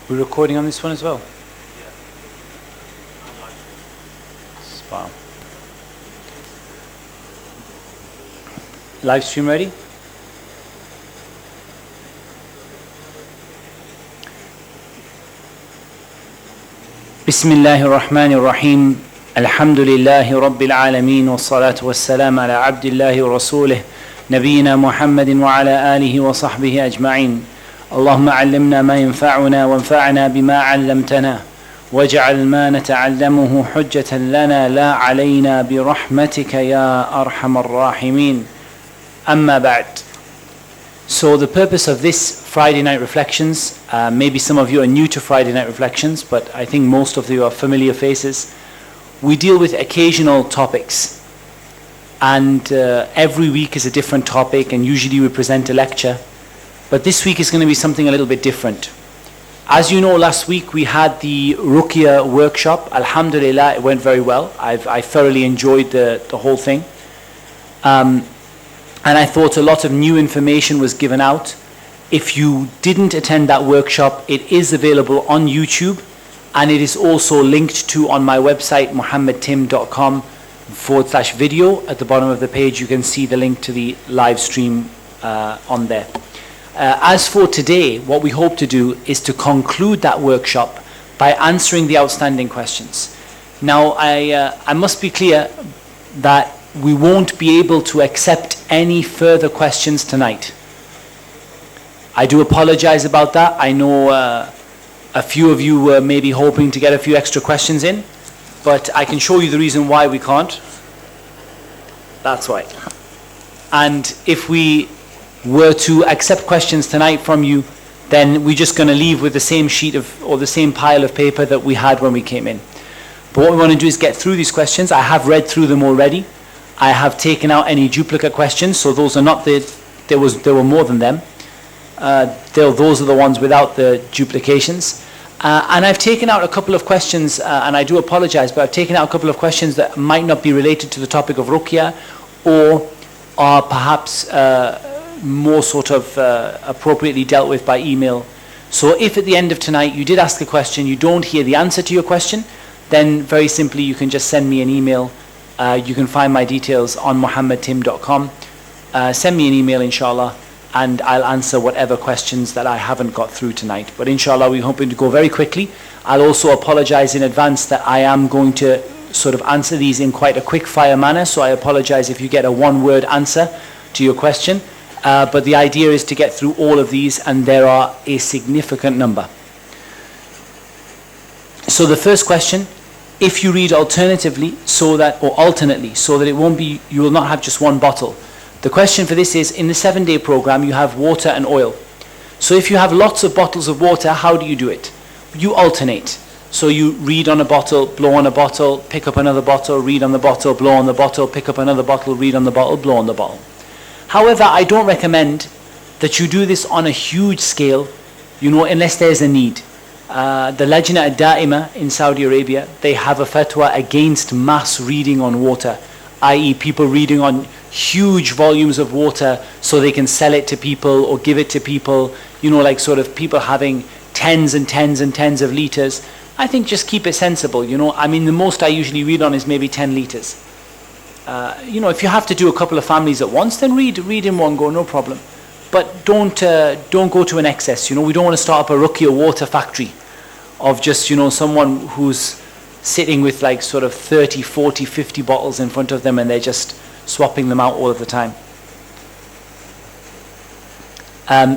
We're recording on this one as well? Wow. Live stream ready? بسم الله الرحمن الرحيم الحمد لله رب العالمين والصلاة والسلام على عبد الله ورسوله نبينا محمد وعلى آله وصحبه أجمعين اللهم علمنا ما ينفعنا وانفعنا بما علمتنا واجعل ما نتعلمه حجة لنا لا علينا برحمتك يا أرحم الراحمين أما بعد. So the purpose of this Friday night reflections, maybe some of you are new to Friday night reflections, but I think most of you are familiar faces. We deal with occasional topics, and every week is a different topic, and usually we present a lecture. But this week is going to be something a little bit different. As you know, last week we had the Ruqyah Workshop. Alhamdulillah, it went very well. I thoroughly enjoyed the whole thing. And I thought a lot of new information was given out. If you didn't attend that workshop, it is available on YouTube, and it is also linked to on my website, muhammadtim.com/video. At the bottom of the page, you can see the link to the live stream on there. As for today, what we hope to do is to conclude that workshop by answering the outstanding questions. Now, I must be clear that we won't be able to accept any further questions tonight. I do apologize about that. I know a few of you were maybe hoping to get a few extra questions in, but I can show you the reason why we can't. That's why. And if we were to accept questions tonight from you, then we're just going to leave with the same sheet of, or the same pile of paper that we had when we came in. But what we want to do is get through these questions. I have read through them already. I have taken out any duplicate questions, so those are not there were more than them. Those are the ones without the duplications. And I've taken out a couple of questions, and I do apologize, but I've taken out a couple of questions that might not be related to the topic of Ruqyah, or are perhaps more sort of appropriately dealt with by email. So if at the end of tonight you did ask a question, you don't hear the answer to your question, then very simply you can just send me an email. You can find my details on muhammadtim.com. Send me an email, inshallah, and I'll answer whatever questions that I haven't got through tonight. But inshallah, we're hoping to go very quickly. I'll also apologize in advance that I am going to sort of answer these in quite a quick fire manner, so I apologize if you get a one-word answer to your question. But the idea is to get through all of these, and there are a significant number. So the first question: if you read alternately, so that it won't be, you will not have just one bottle. The question for this is, in the 7-day program, you have water and oil. So if you have lots of bottles of water, how do you do it? You alternate. So you read on a bottle, blow on a bottle, pick up another bottle, read on the bottle, blow on the bottle, pick up another bottle, read on the bottle, blow on the bottle. However, I don't recommend that you do this on a huge scale, unless there's a need. The Lajna ad-Da'ima in Saudi Arabia, they have a fatwa against mass reading on water, i.e. people reading on huge volumes of water so they can sell it to people or give it to people, like sort of people having tens and tens and tens of liters. I think just keep it sensible, the most I usually read on is maybe 10 liters. If you have to do a couple of families at once, then read in one go, no problem. But don't go to an excess. We don't want to start up a Ruqyah water factory of just, someone who's sitting with like sort of 30, 40, 50 bottles in front of them, and they're just swapping them out all of the time.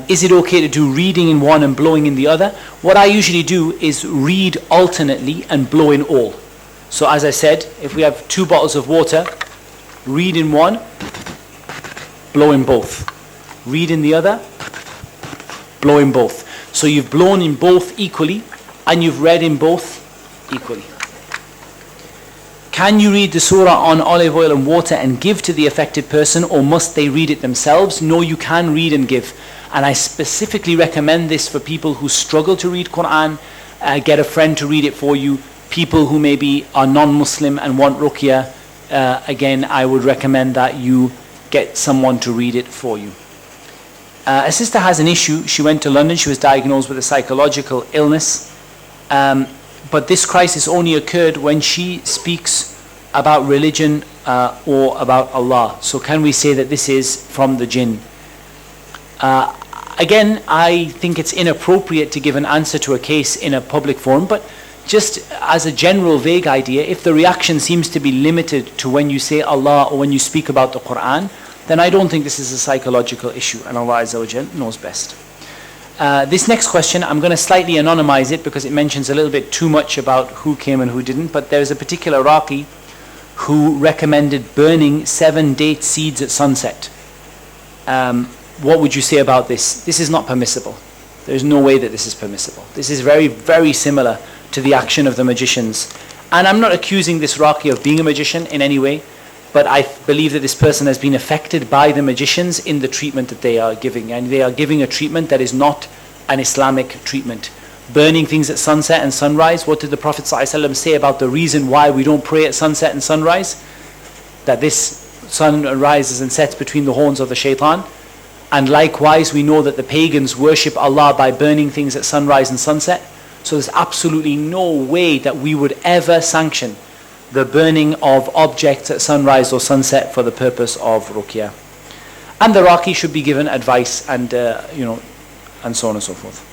Is it okay to do reading in one and blowing in the other? What I usually do is read alternately and blow in all. So as I said, if we have 2 bottles of water, read in one, blow in both. Read in the other, blow in both. So you've blown in both equally, and you've read in both equally. Can you read the surah on olive oil and water and give to the affected person, or must they read it themselves? No, you can read and give. And I specifically recommend this for people who struggle to read Quran. Get a friend to read it for you. People who maybe are non-Muslim and want Ruqyah, again, I would recommend that you get someone to read it for you. A sister has an issue. She went to London. She was diagnosed with a psychological illness. But this crisis only occurred when she speaks about religion or about Allah. So can we say that this is from the jinn? Again, I think it's inappropriate to give an answer to a case in a public forum, but just as a general vague idea, if the reaction seems to be limited to when you say Allah or when you speak about the Quran, then I don't think this is a psychological issue, and Allah Azza wa Jal knows best. This next question, I'm going to slightly anonymize it because it mentions a little bit too much about who came and who didn't, but there's a particular Raqi who recommended burning 7 date seeds at sunset. What would you say about this? This is not permissible. There's no way that this is permissible. This is very, very similar to the action of the magicians. And I'm not accusing this Raqi of being a magician in any way, but I believe that this person has been affected by the magicians in the treatment that they are giving. And they are giving a treatment that is not an Islamic treatment. Burning things at sunset and sunrise. What did the Prophet ﷺ say about the reason why we don't pray at sunset and sunrise? That this sun rises and sets between the horns of the shaitan. And likewise, we know that the pagans worship Allah by burning things at sunrise and sunset. So there's absolutely no way that we would ever sanction the burning of objects at sunrise or sunset for the purpose of ruqyah. And the Raqi should be given advice and and so on and so forth.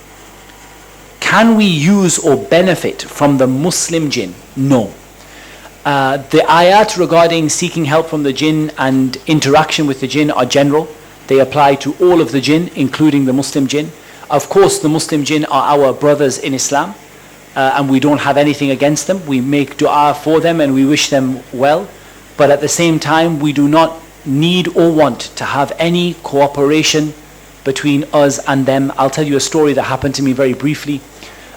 Can we use or benefit from the Muslim jinn? No. The ayat regarding seeking help from the jinn and interaction with the jinn are general. They apply to all of the jinn, including the Muslim jinn. Of course, the Muslim jinn are our brothers in Islam, and we don't have anything against them. We make dua for them and we wish them well. But at the same time, we do not need or want to have any cooperation between us and them. I'll tell you a story that happened to me very briefly.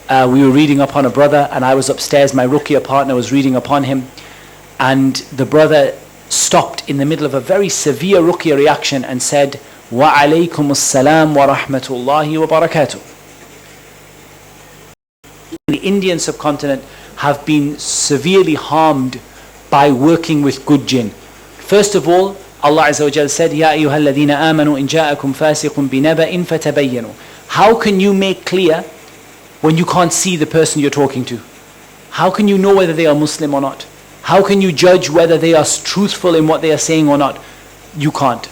We were reading upon a brother, and I was upstairs. My Ruqyah partner was reading upon him, and the brother stopped in the middle of a very severe Ruqyah reaction and said, "Wa alaykum as-salam wa rahmatullahi wa barakatuh." The Indian subcontinent have been severely harmed by working with good jinn. First of all, Allah Azza wa Jalla said, "Ya ayyuhal ladhina amanu in ja'akum fasiqun binaba'in fatabayyanu." How can you make clear when you can't see the person you're talking to? How can you know whether they are Muslim or not? How can you judge whether they are truthful in what they are saying or not? You can't.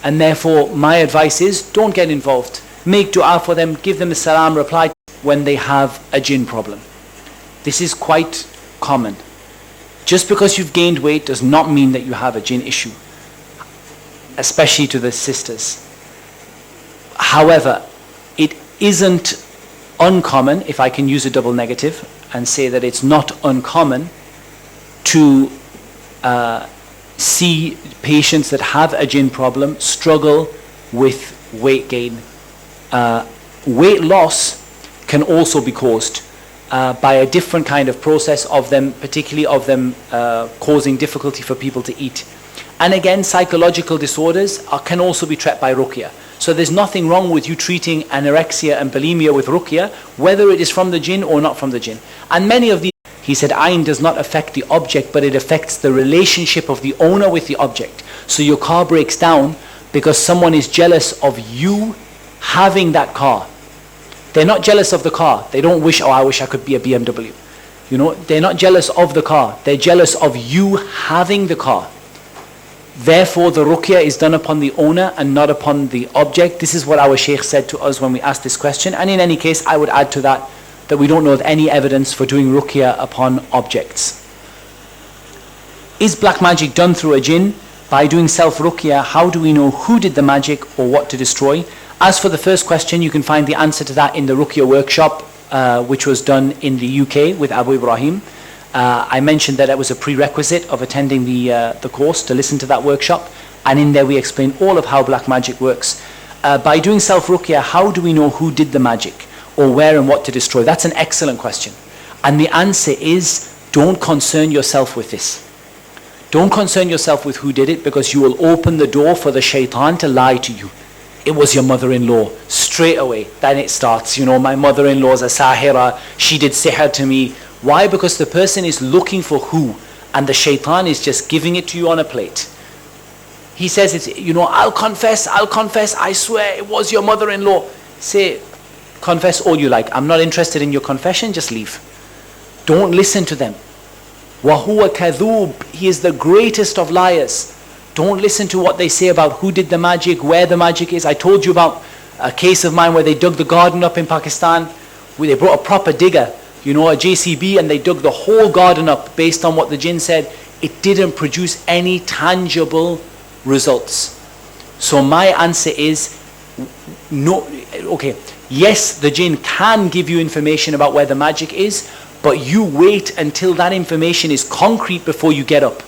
And therefore, my advice is, don't get involved. Make dua for them, give them a salam, reply when they have a jinn problem. This is quite common. Just because you've gained weight does not mean that you have a jinn issue, especially to the sisters. However, it isn't uncommon, if I can use a double negative and say that it's not uncommon to see patients that have a jinn problem struggle with weight gain. Weight loss can also be caused by a different kind of process of them, particularly of them causing difficulty for people to eat. And again, psychological disorders can also be treated by ruqyah. So there's nothing wrong with you treating anorexia and bulimia with ruqyah, whether it is from the jinn or not from the jinn. And many of these, he said, ayn does not affect the object, but it affects the relationship of the owner with the object. So your car breaks down because someone is jealous of you having that car. They're not jealous of the car. They don't wish, oh, I wish I could be a BMW. They're not jealous of the car. They're jealous of you having the car. Therefore, the ruqyah is done upon the owner and not upon the object. This is what our Shaykh said to us when we asked this question. And in any case, I would add to that we don't know of any evidence for doing ruqyah upon objects. Is black magic done through a jinn? By doing self-ruqyah, how do we know who did the magic or what to destroy? As for the first question, you can find the answer to that in the Ruqyah Workshop, which was done in the UK with Abu Ibrahim. I mentioned that it was a prerequisite of attending the course to listen to that workshop, and in there we explain all of how black magic works. By doing self-ruqyah, how do we know who did the magic or where and what to destroy? That's an excellent question. And the answer is, don't concern yourself with this. Don't concern yourself with who did it, because you will open the door for the shaitan to lie to you. It was your mother-in-law. Straight away, then it starts, my mother-in-law's a sahira, she did sihr to me. Why? Because the person is looking for who, and the shaitan is just giving it to you on a plate. he says, it's, I'll confess, I swear it was your mother-in-law. Say, confess all you like. I'm not interested in your confession, just leave. Don't listen to them. وَهُوَ كَذُوب. He is the greatest of liars. Don't listen to what they say about who did the magic, where the magic is. I told you about a case of mine where they dug the garden up in Pakistan. Where they brought a proper digger, a JCB, and they dug the whole garden up based on what the jinn said. It didn't produce any tangible results. So my answer is, no. Okay, yes, the jinn can give you information about where the magic is, but you wait until that information is concrete before you get up.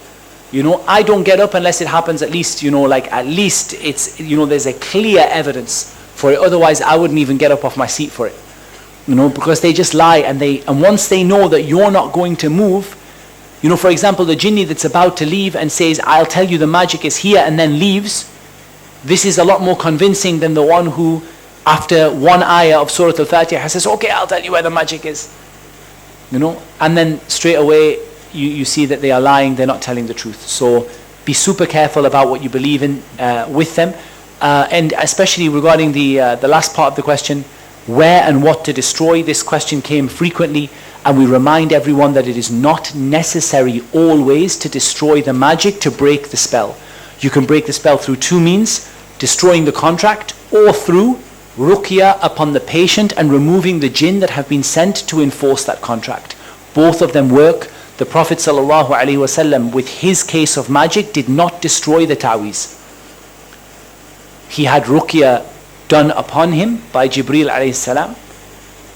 I don't get up unless it happens at least, at least it's, there's a clear evidence for it. Otherwise, I wouldn't even get up off my seat for it. Because they just lie, and once they know that you're not going to move, for example, the jinni that's about to leave and says, I'll tell you the magic is here, and then leaves, this is a lot more convincing than the one who, after one ayah of Surah Al-Fatiha, says, okay, I'll tell you where the magic is. And then straight away, you see that they are lying, they're not telling the truth. So be super careful about what you believe in with them. And especially regarding the last part of the question, where and what to destroy. This question came frequently, and we remind everyone that it is not necessary always to destroy the magic to break the spell. You can break the spell through two means: destroying the contract, or through ruqyah upon the patient and removing the jinn that have been sent to enforce that contract. Both of them work. The Prophet ﷺ, with his case of magic, did not destroy the ta'weez. He had ruqyah done upon him by Jibreel alayhi salam,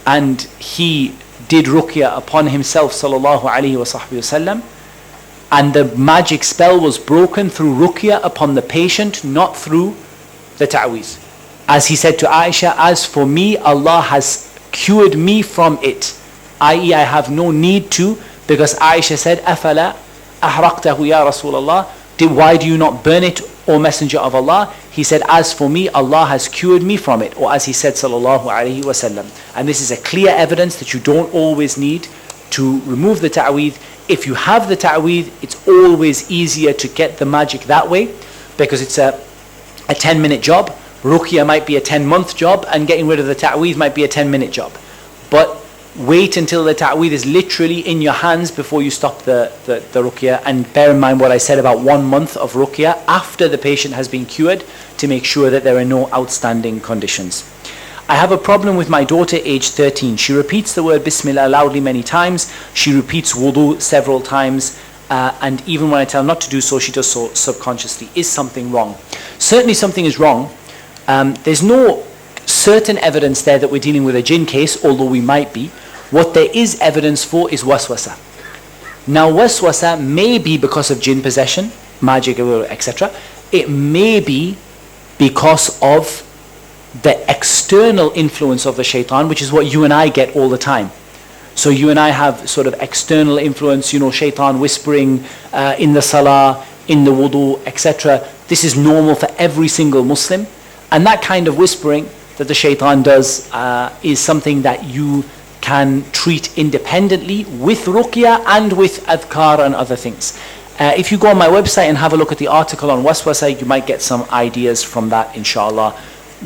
and he did ruqyah upon himself sallallahu alayhi wasallam, and the magic spell was broken through ruqyah upon the patient, not through the ta'weez. As he said to Aisha, as for me, Allah has cured me from it, i.e. I have no need to, because Aisha said, أَفَلَا أَحْرَقْتَهُ يَا رَسُولَ اللَّهِ, why do you not burn it, O Messenger of Allah? He said, as for me, Allah has cured me from it. Or as he said, sallallahu alayhi wa sallam. And this is a clear evidence that you don't always need to remove the ta'weed. If you have the ta'weed, it's always easier to get the magic that way, because it's a 10-minute job. Ruqyah might be a 10-month job, and getting rid of the ta'weed might be a 10-minute job. But wait until the ta'weed is literally in your hands before you stop the ruqyah, and bear in mind what I said about 1 month of ruqyah after the patient has been cured, to make sure that there are no outstanding conditions. I have a problem with my daughter aged 13. She repeats the word Bismillah loudly many times. She repeats wudu several times, and even when I tell her not to do so, she does so subconsciously. Is something wrong? Certainly something is wrong. There's no certain evidence there that we're dealing with a jinn case, although we might be. What there is evidence for is waswasa. Now waswasa may be because of jinn possession, magic, etc. It may be because of the external influence of the shaitan, which is what you and I get all the time. So you and I have sort of external influence, shaitan whispering in the salah, in the wudu, etc. This is normal for every single Muslim. And that kind of whispering that the shaitan does is something that you can treat independently with ruqyah and with adhkar and other things. If you go on my website and have a look at the article on waswasa, you might get some ideas from that, inshallah.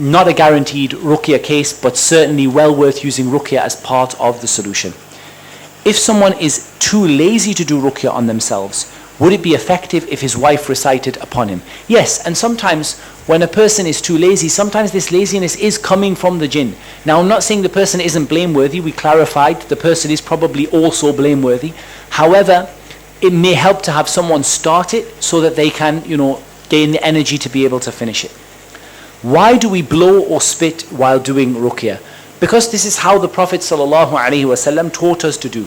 Not a guaranteed ruqyah case, but certainly well worth using ruqyah as part of the solution. If someone is too lazy to do ruqyah on themselves, would it be effective if his wife recited upon him? Yes, and sometimes when a person is too lazy, sometimes this laziness is coming from the jinn. Now, I'm not saying the person isn't blameworthy. We clarified the person is probably also blameworthy. However, it may help to have someone start it so that they can, gain the energy to be able to finish it. Why do we blow or spit while doing ruqyah? Because this is how the Prophet ﷺ taught us to do.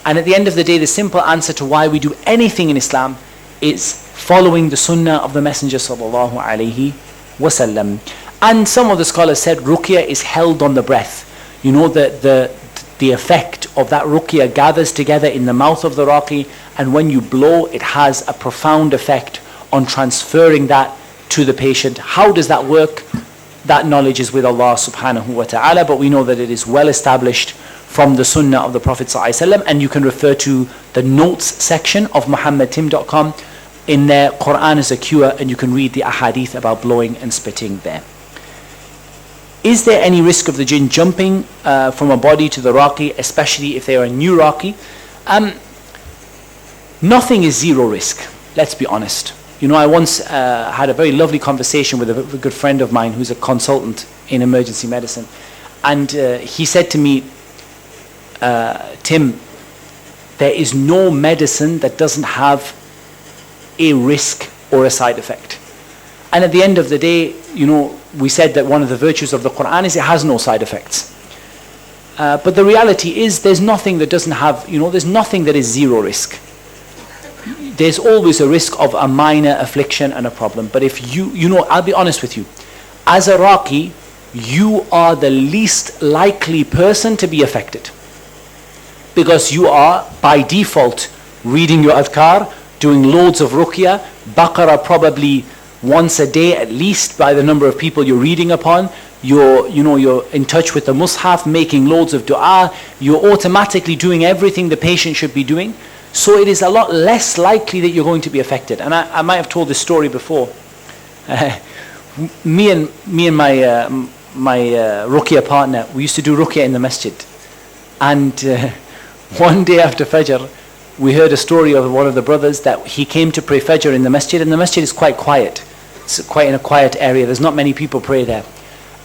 And at the end of the day, the simple answer to why we do anything in Islam is following the sunnah of the Messenger ﷺ. And some of the scholars said ruqyah is held on the breath. The effect of that ruqyah gathers together in the mouth of the raqi, and when you blow, it has a profound effect on transferring that to the patient. How does that work? That knowledge is with Allah subhanahu wa ta'ala, but we know that it is well established from the sunnah of the Prophet ﷺ, and you can refer to the notes section of muhammadtim.com in there. Quran is a cure, and you can read the ahadith about blowing and spitting there. Is there any risk of the jinn jumping from a body to the raqi, especially if they are a new raqi? Nothing is zero risk, let's be honest. You know, I once had a very lovely conversation with a good friend of mine who's a consultant in emergency medicine. And he said to me, Tim, there is no medicine that doesn't have a risk or a side effect. And at the end of the day, you know, we said that one of the virtues of the Quran is it has no side effects. But the reality is there's nothing that doesn't have, you know, there's nothing that is zero risk. There's always a risk of a minor affliction and a problem. But if you know, I'll be honest with you, as a raqi, you are the least likely person to be affected. Because you are, by default, reading your adhkar, doing loads of ruqyah, Baqarah probably once a day at least by the number of people you're reading upon. You're in touch with the mushaf, making loads of dua. You're automatically doing everything the patient should be doing. So it is a lot less likely that you're going to be affected. And I might have told this story before. Me and my ruqyah partner, we used to do ruqyah in the masjid. And one day after Fajr, we heard a story of one of the brothers that he came to pray Fajr in the masjid, and the masjid is quite quiet. It's quite in a quiet area. There's not many people pray there.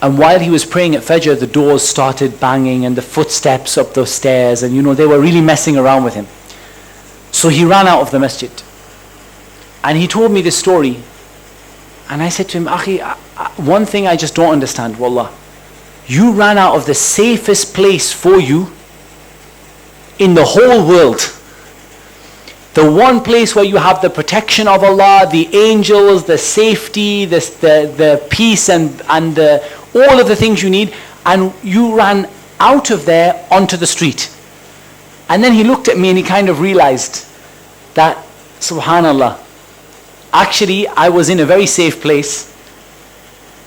And while he was praying at Fajr, the doors started banging and the footsteps up the stairs, and you know, they were really messing around with him. So he ran out of the masjid. And he told me this story. And I said to him, Akhi, one thing I just don't understand, wallah. You ran out of the safest place for you in the whole world. The one place where you have the protection of Allah, the angels, the safety, the peace and all of the things you need, and you ran out of there onto the street. And then he looked at me and he kind of realized that, subhanallah, actually I was in a very safe place,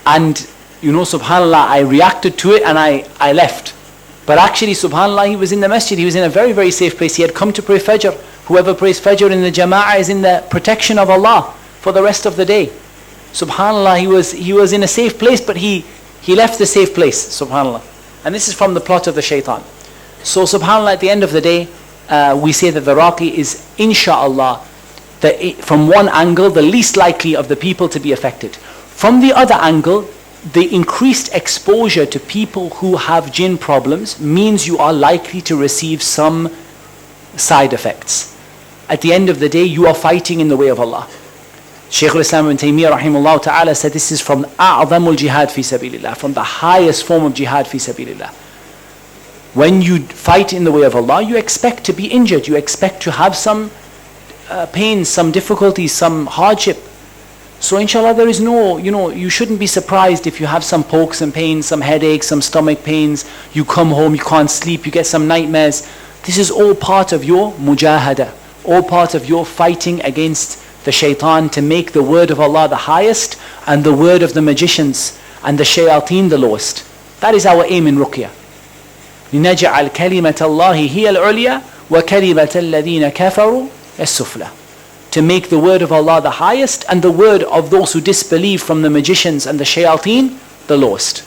and you know, subhanallah, I reacted to it and I left. But actually, subhanallah, he was in the masjid, he was in a very, very safe place. He had come to pray Fajr. Whoever prays Fajr in the Jama'ah is in the protection of Allah for the rest of the day. Subhanallah, he was in a safe place, but he left the safe place, subhanallah. And this is from the plot of the shaitan. So subhanallah, at the end of the day, we say that the raqi is, insha'Allah, from one angle, the least likely of the people to be affected. From the other angle, the increased exposure to people who have jinn problems means you are likely to receive some side effects. At the end of the day, you are fighting in the way of Allah. Shaykh al-Islam ibn Taymiyyah rahimahullah ta'ala said this is from a'zamul jihad fi sabilillah, from the highest form of jihad fi sabilillah. When you fight in the way of Allah, you expect to be injured, you expect to have some pain, some difficulties, some hardship. So inshallah, there is no, you shouldn't be surprised if you have some pokes and pains, some headaches, some stomach pains, you come home, you can't sleep, you get some nightmares. This is all part of your mujahada, all part of your fighting against the shaitan to make the word of Allah the highest and the word of the magicians and the shayateen the lowest. That is our aim in ruqyah. لِنَجْعَلْ كَلِمَةَ اللَّهِ هِيَ الْعُلْيَا وَكَلِمَةَ الَّذِينَ كَفَرُوا السُّفْلَى. To make the word of Allah the highest and the word of those who disbelieve from the magicians and the shayateen the lowest.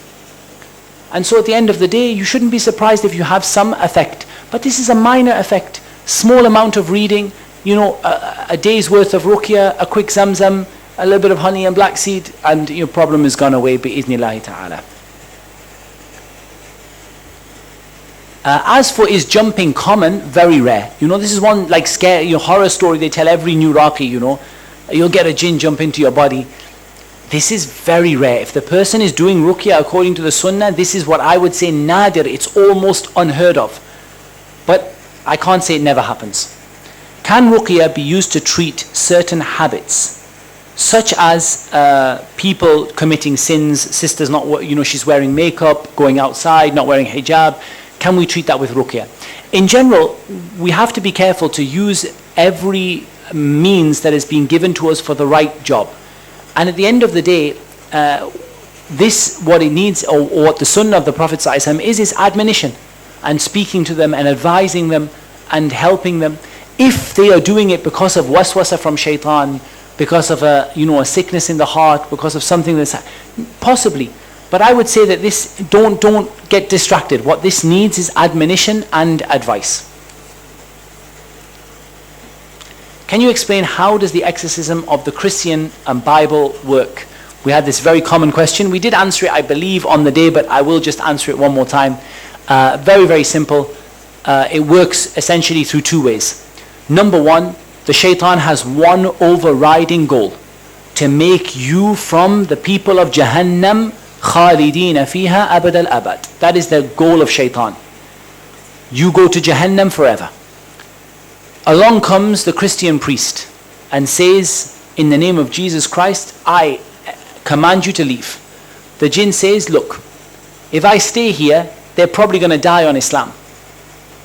And so at the end of the day, you shouldn't be surprised if you have some effect. But this is a minor effect. Small amount of reading, a day's worth of ruqyah, a quick zamzam, a little bit of honey and black seed, and your problem is gone away bi-idhnillahi ta'ala. As for is jumping common, very rare. This is one like scare, horror story they tell every new raqi, You'll get a jinn jump into your body. This is very rare. If the person is doing ruqyah according to the sunnah, this is what I would say nadir. It's almost unheard of. But I can't say it never happens. Can ruqyah be used to treat certain habits? Such as people committing sins, sisters not, she's wearing makeup, going outside, not wearing hijab. Can we treat that with ruqyah? In general, we have to be careful to use every means that is being given to us for the right job. And at the end of the day, what it needs, or what the sunnah of the Prophet ﷺ is admonition, and speaking to them and advising them and helping them. If they are doing it because of waswasa from shaitan, because of a sickness in the heart, because of something that's possibly. But I would say that this, don't get distracted. What this needs is admonition and advice. Can you explain how does the exorcism of the Christian Bible work? We had this very common question. We did answer it, I believe, on the day, but I will just answer it one more time. Very, very simple. It works essentially through two ways. Number one, the shaitan has one overriding goal: to make you from the people of Jahannam khalidina fiha abad al-abad. That is the goal of shaitan. You go to Jahannam forever. Along comes the Christian priest and says, in the name of Jesus Christ, I command you to leave. The jinn says, look, if I stay here, they're probably going to die on Islam.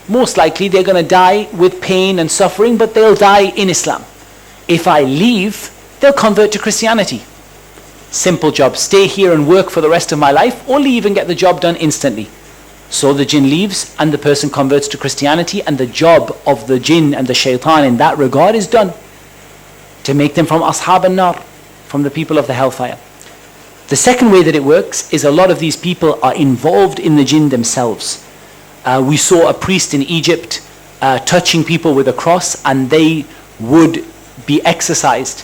Most likely they're going to die with pain and suffering, but they'll die in Islam. If I leave, they'll convert to Christianity. Simple job. Stay here and work for the rest of my life, or leave and get the job done instantly. So the jinn leaves and the person converts to Christianity, and the job of the jinn and the shaitan in that regard is done. To make them from ashab an-nar, from the people of the hellfire. The second way that it works is a lot of these people are involved in the jinn themselves. We saw a priest in Egypt touching people with a cross, and they would be exorcised.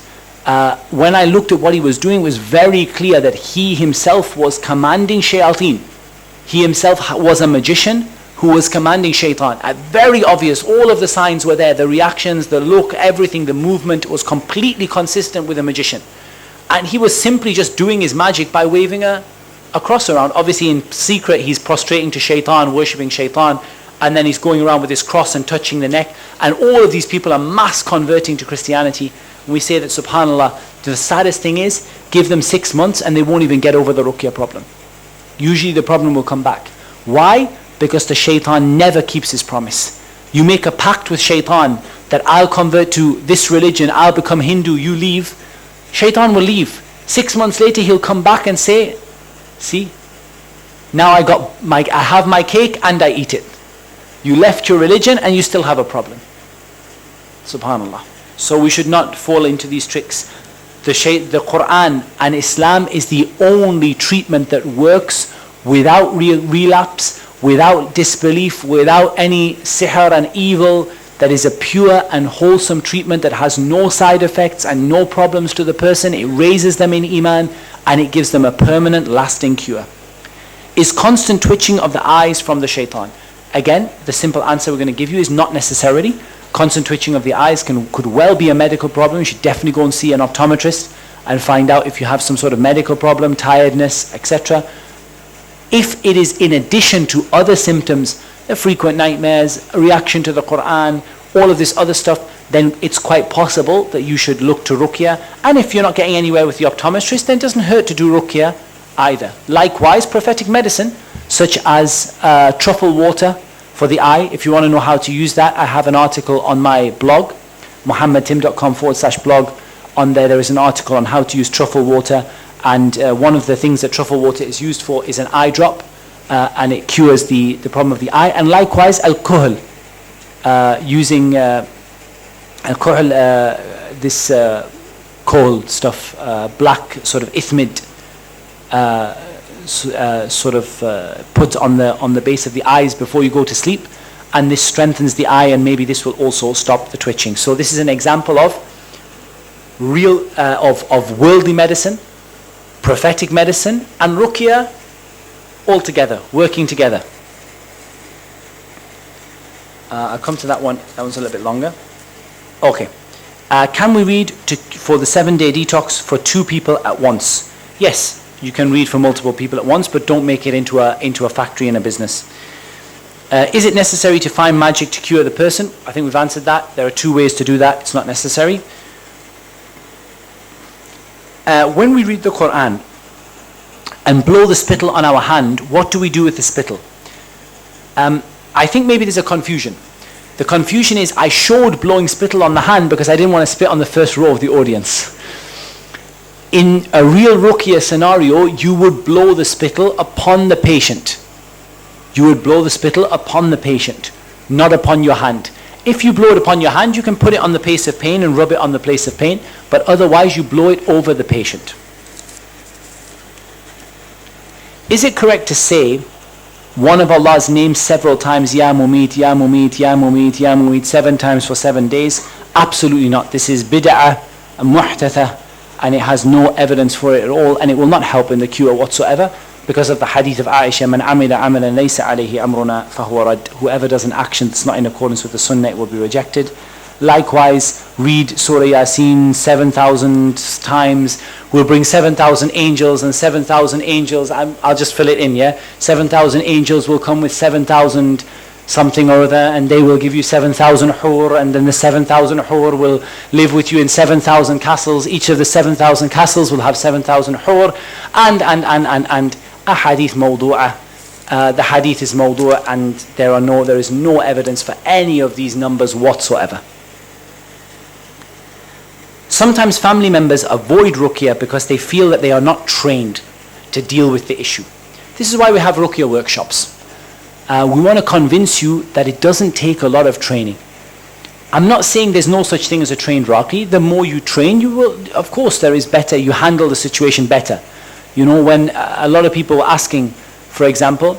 When I looked at what he was doing, it was very clear that he himself was commanding shayateen. He himself was a magician who was commanding shaitan. Very obvious, all of the signs were there, the reactions, the look, everything, the movement was completely consistent with a magician. And he was simply just doing his magic by waving a cross around. Obviously in secret he's prostrating to shaitan, worshipping shaitan, and then he's going around with his cross and touching the neck. And all of these people are mass converting to Christianity. And we say that, subhanAllah, the saddest thing is, give them 6 months and they won't even get over the ruqyah problem. Usually the problem will come back. Why? Because the shaitan never keeps his promise. You make a pact with shaitan that I'll convert to this religion, I'll become Hindu, you leave. Shaitan will leave. 6 months later he'll come back and say, see, now I have my cake and I eat it. You left your religion and you still have a problem. Subhanallah. So we should not fall into these tricks. The Quran and Islam is the only treatment that works without relapse, without disbelief, without any sihr and evil. That is a pure and wholesome treatment that has no side effects and no problems to the person. It raises them in iman and it gives them a permanent, lasting cure. Is constant twitching of the eyes from the shaitan? Again, the simple answer we're going to give you is not necessarily. Constant twitching of the eyes could well be a medical problem. You should definitely go and see an optometrist and find out if you have some sort of medical problem, tiredness, etc. If it is in addition to other symptoms, frequent nightmares, a reaction to the Quran, all of this other stuff, then it's quite possible that you should look to ruqyah. And if you're not getting anywhere with the optometrist, then it doesn't hurt to do ruqyah either. Likewise, prophetic medicine, such as truffle water for the eye. If you want to know how to use that, I have an article on my blog, muhammadtim.com/blog. On there is an article on how to use truffle water. And one of the things that truffle water is used for is an eye drop. And it cures the problem of the eye. And likewise, al-kuhl, using al-kuhl, this kohl stuff, black sort of ithmid, put on the base of the eyes before you go to sleep, and this strengthens the eye, and maybe this will also stop the twitching. So this is an example of real of worldly medicine, prophetic medicine, and ruqyah all together, working together. I'll come to that one. That one's a little bit longer. Okay. Can we read for the 7-day detox for 2 people at once? Yes, you can read for multiple people at once, but don't make it into a factory and a business. Is it necessary to find magic to cure the person? I think we've answered that. There are 2 ways to do that. It's not necessary. When we read the Quran and blow the spittle on our hand, what do we do with the spittle? I think maybe there's a confusion. The confusion is I showed blowing spittle on the hand because I didn't want to spit on the first row of the audience. In a real ruqyah scenario, you would blow the spittle upon the patient. You would blow the spittle upon the patient, not upon your hand. If you blow it upon your hand, you can put it on the place of pain and rub it on the place of pain, but otherwise you blow it over the patient. Is it correct to say one of Allah's names several times, Ya Mumeet, Ya Mumeet, Ya Mumeet, Ya Mumeet, 7 times for 7 days? Absolutely not. This is bid'ah, muhtatha, and it has no evidence for it at all, and it will not help in the cure whatsoever, because of the hadith of Aisha, Man amila amalan laysa alayhi amruna fahuwa rad. Whoever does an action that's not in accordance with the sunnah, it will be rejected. Likewise, read Surah Yasin 7,000 times. We'll bring 7,000 angels, and 7,000 angels, I'll just fill it in, yeah? 7,000 angels will come with 7,000 something or other, and they will give you 7,000 hur, and then the 7,000 hur will live with you in 7,000 castles. Each of the 7,000 castles will have 7,000 hur, and a hadith mawdu'ah. The hadith is mawdu'ah, and there is no evidence for any of these numbers whatsoever. Sometimes family members avoid ruqyah because they feel that they are not trained to deal with the issue. This is why we have ruqyah workshops. We want to convince you that it doesn't take a lot of training. I'm not saying there's no such thing as a trained raqi. The more you train, you will, of course there is better, you handle the situation better. You know, when a lot of people were asking, for example,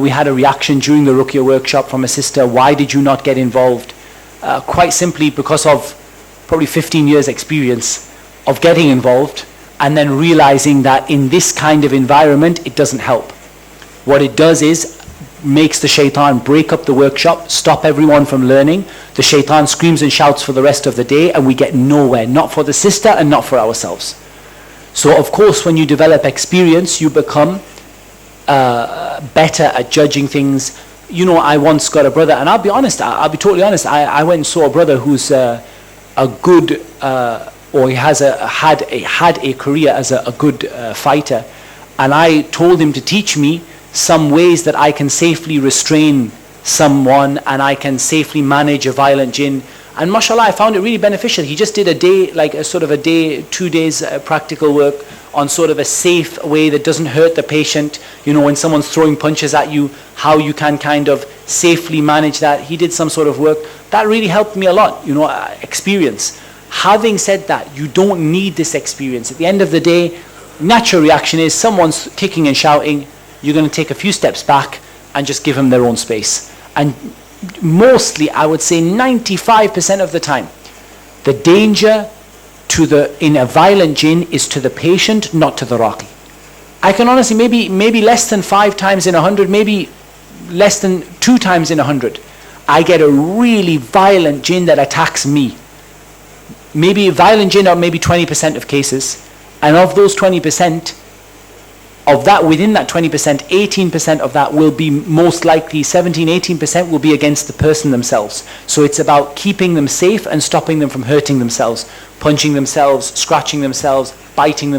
we had a reaction during the ruqyah workshop from a sister, why did you not get involved? Quite simply because of probably 15 years experience of getting involved and then realizing that in this kind of environment it doesn't help. What it does is makes the shaitan break up the workshop, stop everyone from learning. The shaitan screams and shouts for the rest of the day, and we get nowhere, not for the sister and not for ourselves. So of course when you develop experience, you become better at judging things. You know, I once got a brother, and I'll be totally honest, I went and saw a brother who's a good, or he had a career as a good fighter, and I told him to teach me some ways that I can safely restrain someone and I can safely manage a violent jinn. And mashallah, I found it really beneficial. He just did a day, like a sort of a day, 2 days practical work on sort of a safe way that doesn't hurt the patient. You know, when someone's throwing punches at you, how you can kind of safely manage that. He did some sort of work. That really helped me a lot, you know, experience. Having said that, you don't need this experience. At the end of the day, natural reaction is someone's kicking and shouting, you're going to take a few steps back and just give them their own space. And mostly, I would say 95% of the time, the danger in a violent jinn is to the patient, not to the raqi. I can honestly, maybe less than 5 times in 100, maybe less than 2 times in 100, I get a really violent jinn that attacks me. Maybe a violent jinn are maybe 20% of cases, and of those 20%, of that, within that 20%, 18% of that will be most likely, 17-18% will be against the person themselves. So it's about keeping them safe and stopping them from hurting themselves, punching themselves, scratching themselves, biting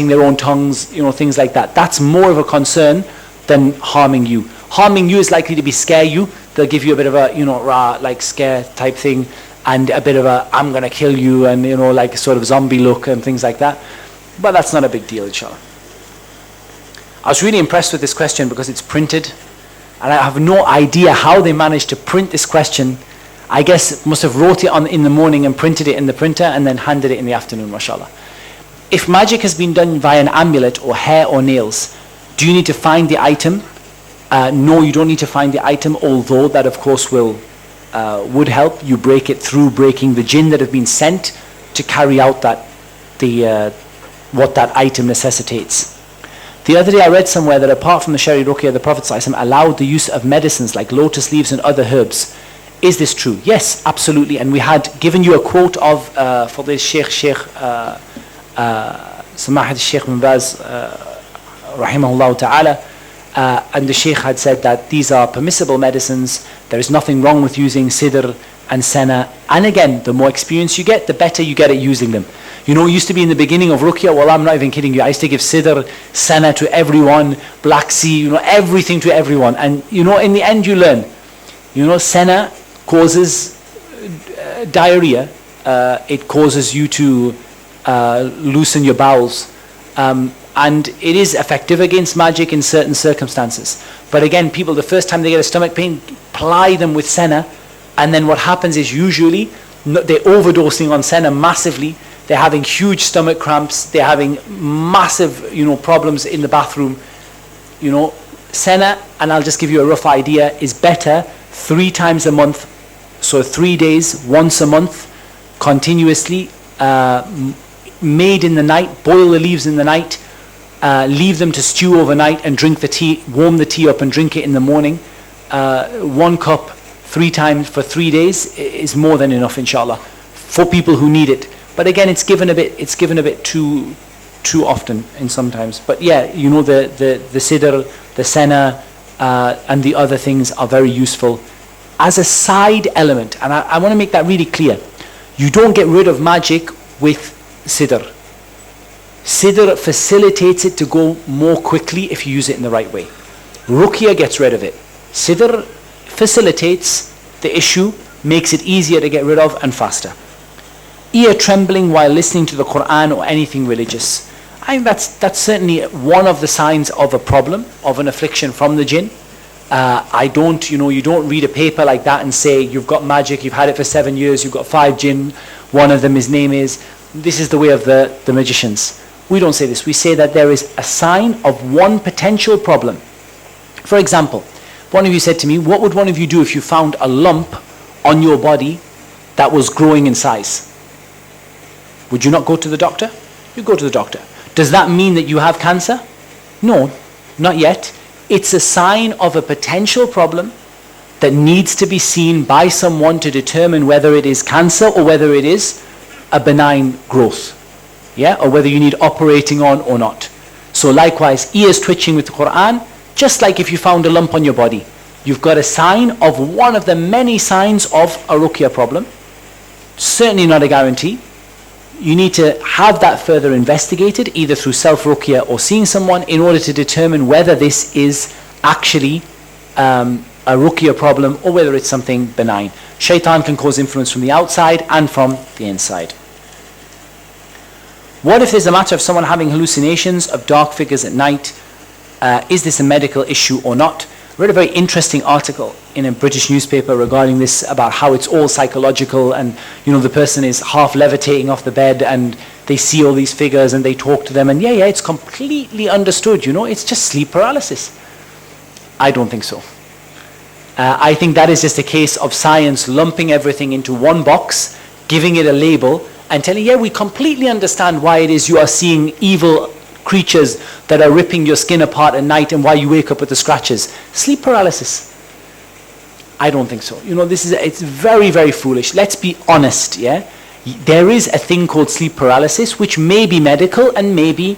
their own tongues, you know, things like that. That's more of a concern than harming you. Harming you is likely to be scare you. They'll give you a bit of a, you know, like scare type thing, and a bit of a, I'm going to kill you, and, you know, like sort of zombie look and things like that. But that's not a big deal, inshallah. I was really impressed with this question because it's printed, and I have no idea how they managed to print this question. I guess must have wrote it in the morning and printed it in the printer and then handed it in the afternoon, mashallah. If magic has been done via an amulet or hair or nails, do you need to find the item? No, you don't need to find the item, although that of course would help. You break it through breaking the jinn that have been sent to carry out what that item necessitates. The other day I read somewhere that apart from the Shari Ruqyah, the Prophet ﷺ allowed the use of medicines like lotus leaves and other herbs. Is this true? Yes, absolutely. And we had given you a quote of for the Sheikh Samahat Sheikh bin Baz rahimahullah ta'ala, and the Sheikh had said that these are permissible medicines. There is nothing wrong with using sidr and senna. And again, the more experience you get, the better you get at using them. You know, it used to be in the beginning of Ruqyah, well, I'm not even kidding you, I used to give sidr, senna to everyone, black sea, you know, everything to everyone. And, you know, in the end you learn. You know, senna causes diarrhea. It causes you to loosen your bowels. And it is effective against magic in certain circumstances. But again, people, the first time they get a stomach pain, ply them with senna And then what happens is usually they're overdosing on senna massively. They're having huge stomach cramps. They're having massive, problems in the bathroom. Senna, and I'll just give you a rough idea, is better 3 times a month. So 3 days, once a month, continuously, made in the night, boil the leaves in the night, leave them to stew overnight and drink the tea, warm the tea up and drink it in the morning. 1 cup 3 times for 3 days is more than enough, inshallah, for people who need it. But again, it's given a bit too often in sometimes. But yeah, the sidr, the senna, and the other things are very useful as a side element. And I want to make that really clear. You don't get rid of magic with sidr. Sidr facilitates it to go more quickly if you use it in the right way. Ruqyah gets rid of it. Sidr facilitates the issue, makes it easier to get rid of and faster. Ear trembling while listening to the Quran or anything religious. I think that's certainly one of the signs of a problem, of an affliction from the jinn. You don't read a paper like that and say, you've got magic, you've had it for 7 years, you've got 5 jinn, one of them, his name is, this is the way of the magicians. We don't say this. We say that there is a sign of one potential problem. For example, one of you said to me, what would one of you do if you found a lump on your body that was growing in size? Would you not go to the doctor? You go to the doctor. Does that mean that you have cancer? No, not yet. It's a sign of a potential problem that needs to be seen by someone to determine whether it is cancer or whether it is a benign growth. Yeah, or whether you need operating on or not. So likewise, ears twitching with the Quran, just like if you found a lump on your body. You've got a sign of one of the many signs of a ruqyah problem. Certainly not a guarantee. You need to have that further investigated, either through self-ruqyah or seeing someone, in order to determine whether this is actually a ruqyah problem or whether it's something benign. Shaitan can cause influence from the outside and from the inside. What if there's a matter of someone having hallucinations of dark figures at night? Is this a medical issue or not? I read a very interesting article in a British newspaper regarding this, about how it's all psychological, and the person is half levitating off the bed and they see all these figures and they talk to them, and yeah, it's completely understood, it's just sleep paralysis. I don't think so. I think that is just a case of science lumping everything into one box, giving it a label, and telling, we completely understand why it is you are seeing evil creatures that are ripping your skin apart at night and why you wake up with the scratches. Sleep paralysis. I don't think so. It's very, very foolish. Let's be honest, yeah? There is a thing called sleep paralysis, which may be medical and may be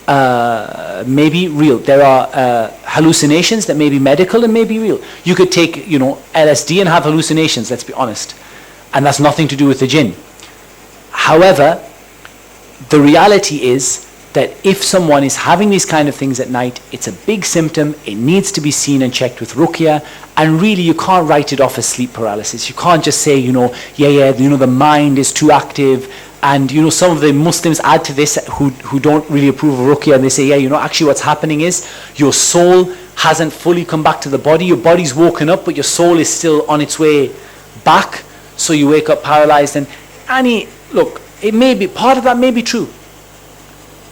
real. There are hallucinations that may be medical and may be real. You could take, LSD and have hallucinations, let's be honest. And that's nothing to do with the jinn. However, the reality is that if someone is having these kind of things at night, it's a big symptom, it needs to be seen and checked with ruqyah, and really you can't write it off as sleep paralysis. You can't just say, the mind is too active, and some of the Muslims add to this who don't really approve of ruqyah, and they say, actually what's happening is your soul hasn't fully come back to the body, your body's woken up, but your soul is still on its way back, so you wake up paralyzed. And look, it may be, part of that may be true.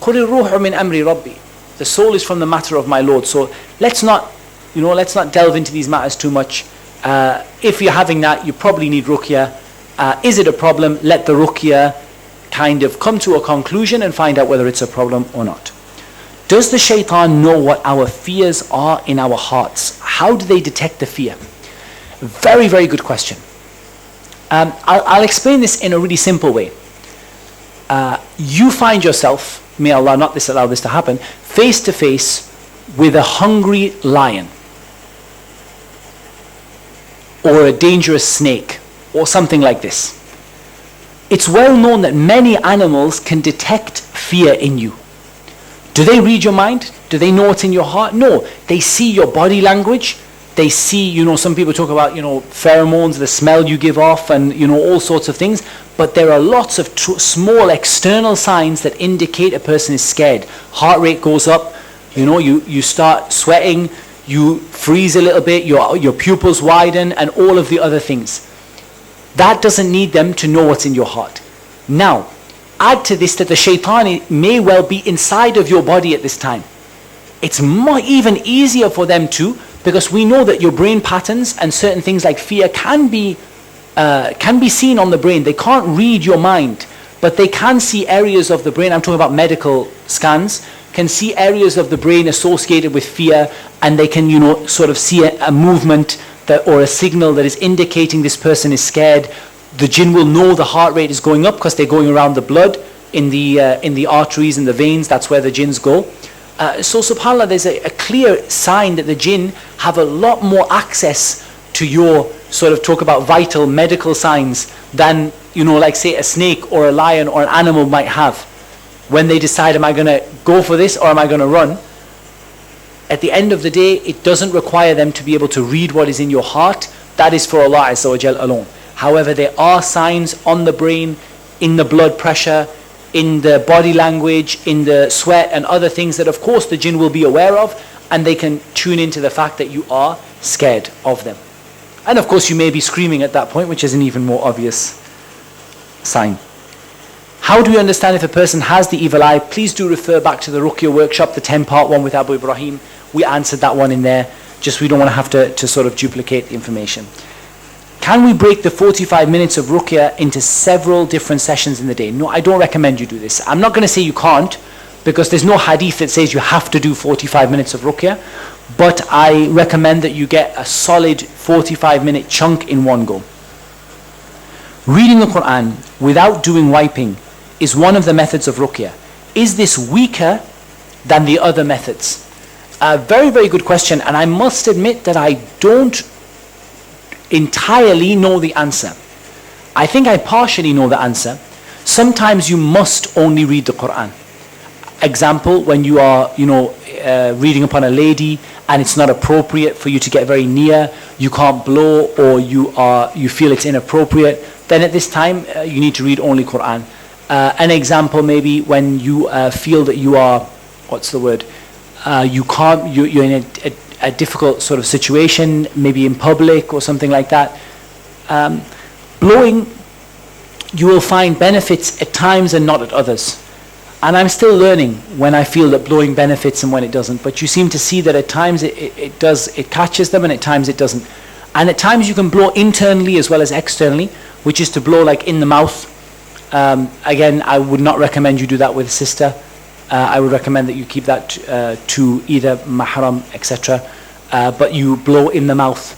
The soul is from the matter of my Lord. So let's not delve into these matters too much. If you're having that, you probably need ruqyah. Is it a problem? Let the ruqyah kind of come to a conclusion and find out whether it's a problem or not. Does the shaitan know what our fears are in our hearts? How do they detect the fear? Very, very good question. I'll explain this in a really simple way. You find yourself, may Allah not allow this to happen, face to face with a hungry lion or a dangerous snake or something like this. It's well known that many animals can detect fear in you. Do they read your mind? Do they know what's in your heart? No. They see your body language. They see, some people talk about, pheromones, the smell you give off, and, all sorts of things. But there are lots of small external signs that indicate a person is scared. Heart rate goes up, you start sweating, you freeze a little bit, your pupils widen, and all of the other things. That doesn't need them to know what's in your heart. Now, add to this that the shaitan may well be inside of your body at this time. It's even easier for them to, because we know that your brain patterns and certain things like fear can be seen on the brain. They can't read your mind, but they can see areas of the brain. I'm talking about medical scans, can see areas of the brain associated with fear, and they can, sort of see a movement or a signal that is indicating this person is scared. The jinn will know the heart rate is going up because they're going around the blood in the arteries and the veins. That's where the jinns go. So subhanAllah, there's a clear sign that the jinn have a lot more access to your sort of talk about vital medical signs than, like say a snake or a lion or an animal might have. When they decide, am I going to go for this or am I going to run? At the end of the day, it doesn't require them to be able to read what is in your heart. That is for Allah Azza wa Jal alone. However, there are signs on the brain, in the blood pressure, in the body language, in the sweat and other things that of course the jinn will be aware of, and they can tune into the fact that you are scared of them. And of course you may be screaming at that point, which is an even more obvious sign. How do we understand if a person has the evil eye? Please do refer back to the Ruqyah Workshop, the 10-part one with Abu Ibrahim. We answered that one in there, just we don't want to have to sort of duplicate the information. Can we break the 45 minutes of Ruqyah into several different sessions in the day? No, I don't recommend you do this. I'm not going to say you can't, because there's no hadith that says you have to do 45 minutes of Ruqyah, but I recommend that you get a solid 45-minute chunk in one go. Reading the Quran without doing wiping is one of the methods of Ruqyah. Is this weaker than the other methods? A very, very good question, and I must admit that I don't entirely know the answer. I think I partially know the answer. Sometimes you must only read the Quran. Example, when you are, reading upon a lady and it's not appropriate for you to get very near, you can't blow, or you feel it's inappropriate, then at this time you need to read only Quran. An example maybe when you feel that you are, you're in a difficult sort of situation, maybe in public or something like that. Blowing, you will find benefits at times and not at others. And I'm still learning when I feel that blowing benefits and when it doesn't. But you seem to see that at times it does, it catches them, and at times it doesn't. And at times you can blow internally as well as externally, which is to blow like in the mouth. Again, I would not recommend you do that with a sister. I would recommend that you keep that to either mahram, etc. But you blow in the mouth.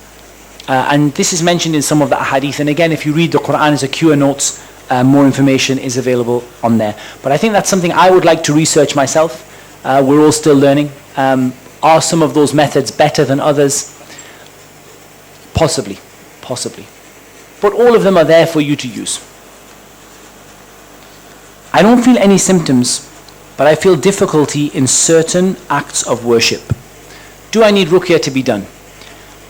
And this is mentioned in some of the ahadith. And again, if you read the Quran as a QR notes, more information is available on there. But I think that's something I would like to research myself. We're all still learning. Are some of those methods better than others? Possibly. But all of them are there for you to use. I don't feel any symptoms, but I feel difficulty in certain acts of worship. Do I need Ruqyah to be done?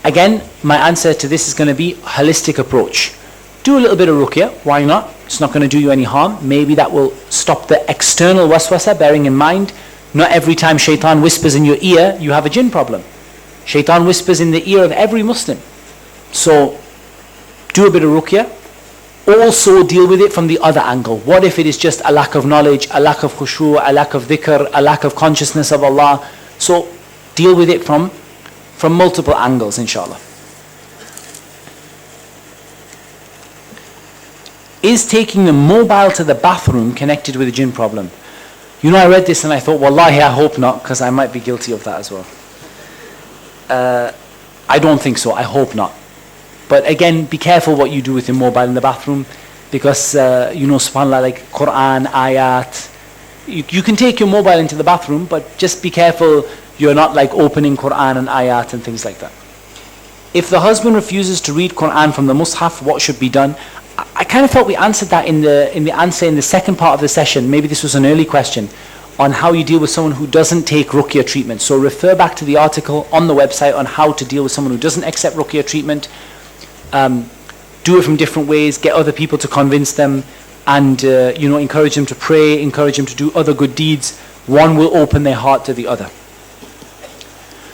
Again, my answer to this is going to be holistic approach. Do a little bit of Ruqyah, why not? It's not going to do you any harm. Maybe that will stop the external waswasa, bearing in mind, not every time shaitan whispers in your ear, you have a jinn problem. Shaitan whispers in the ear of every Muslim. So, do a bit of Ruqyah. Also deal with it from the other angle. What if it is just a lack of knowledge, a lack of khushu', a lack of dhikr, a lack of consciousness of Allah? So, deal with it from multiple angles, inshallah. Is taking the mobile to the bathroom connected with a jinn problem? I read this and I thought, wallahi, I hope not, because I might be guilty of that as well. I don't think so, I hope not. But again, be careful what you do with your mobile in the bathroom, because, subhanAllah, like Quran, ayat, you can take your mobile into the bathroom, but just be careful you're not like opening Quran and ayat and things like that. If the husband refuses to read Quran from the Mus'haf, what should be done? I kind of felt we answered that in the answer in the second part of the session. Maybe this was an early question on how you deal with someone who doesn't take Ruqyah treatment. So refer back to the article on the website on how to deal with someone who doesn't accept Ruqyah treatment. Do it from different ways, get other people to convince them, and encourage them to pray, encourage them to do other good deeds. One will open their heart to the other.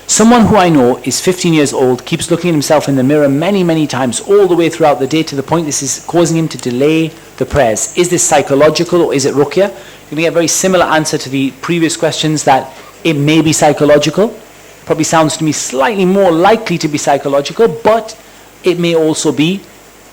Someone who I know is 15 years old, keeps looking at himself in the mirror many, many times all the way throughout the day to the point this is causing him to delay the prayers. Is this psychological or is it ruqyah? You're going to get a very similar answer to the previous questions, that it may be psychological. Probably sounds to me slightly more likely to be psychological, but it may also be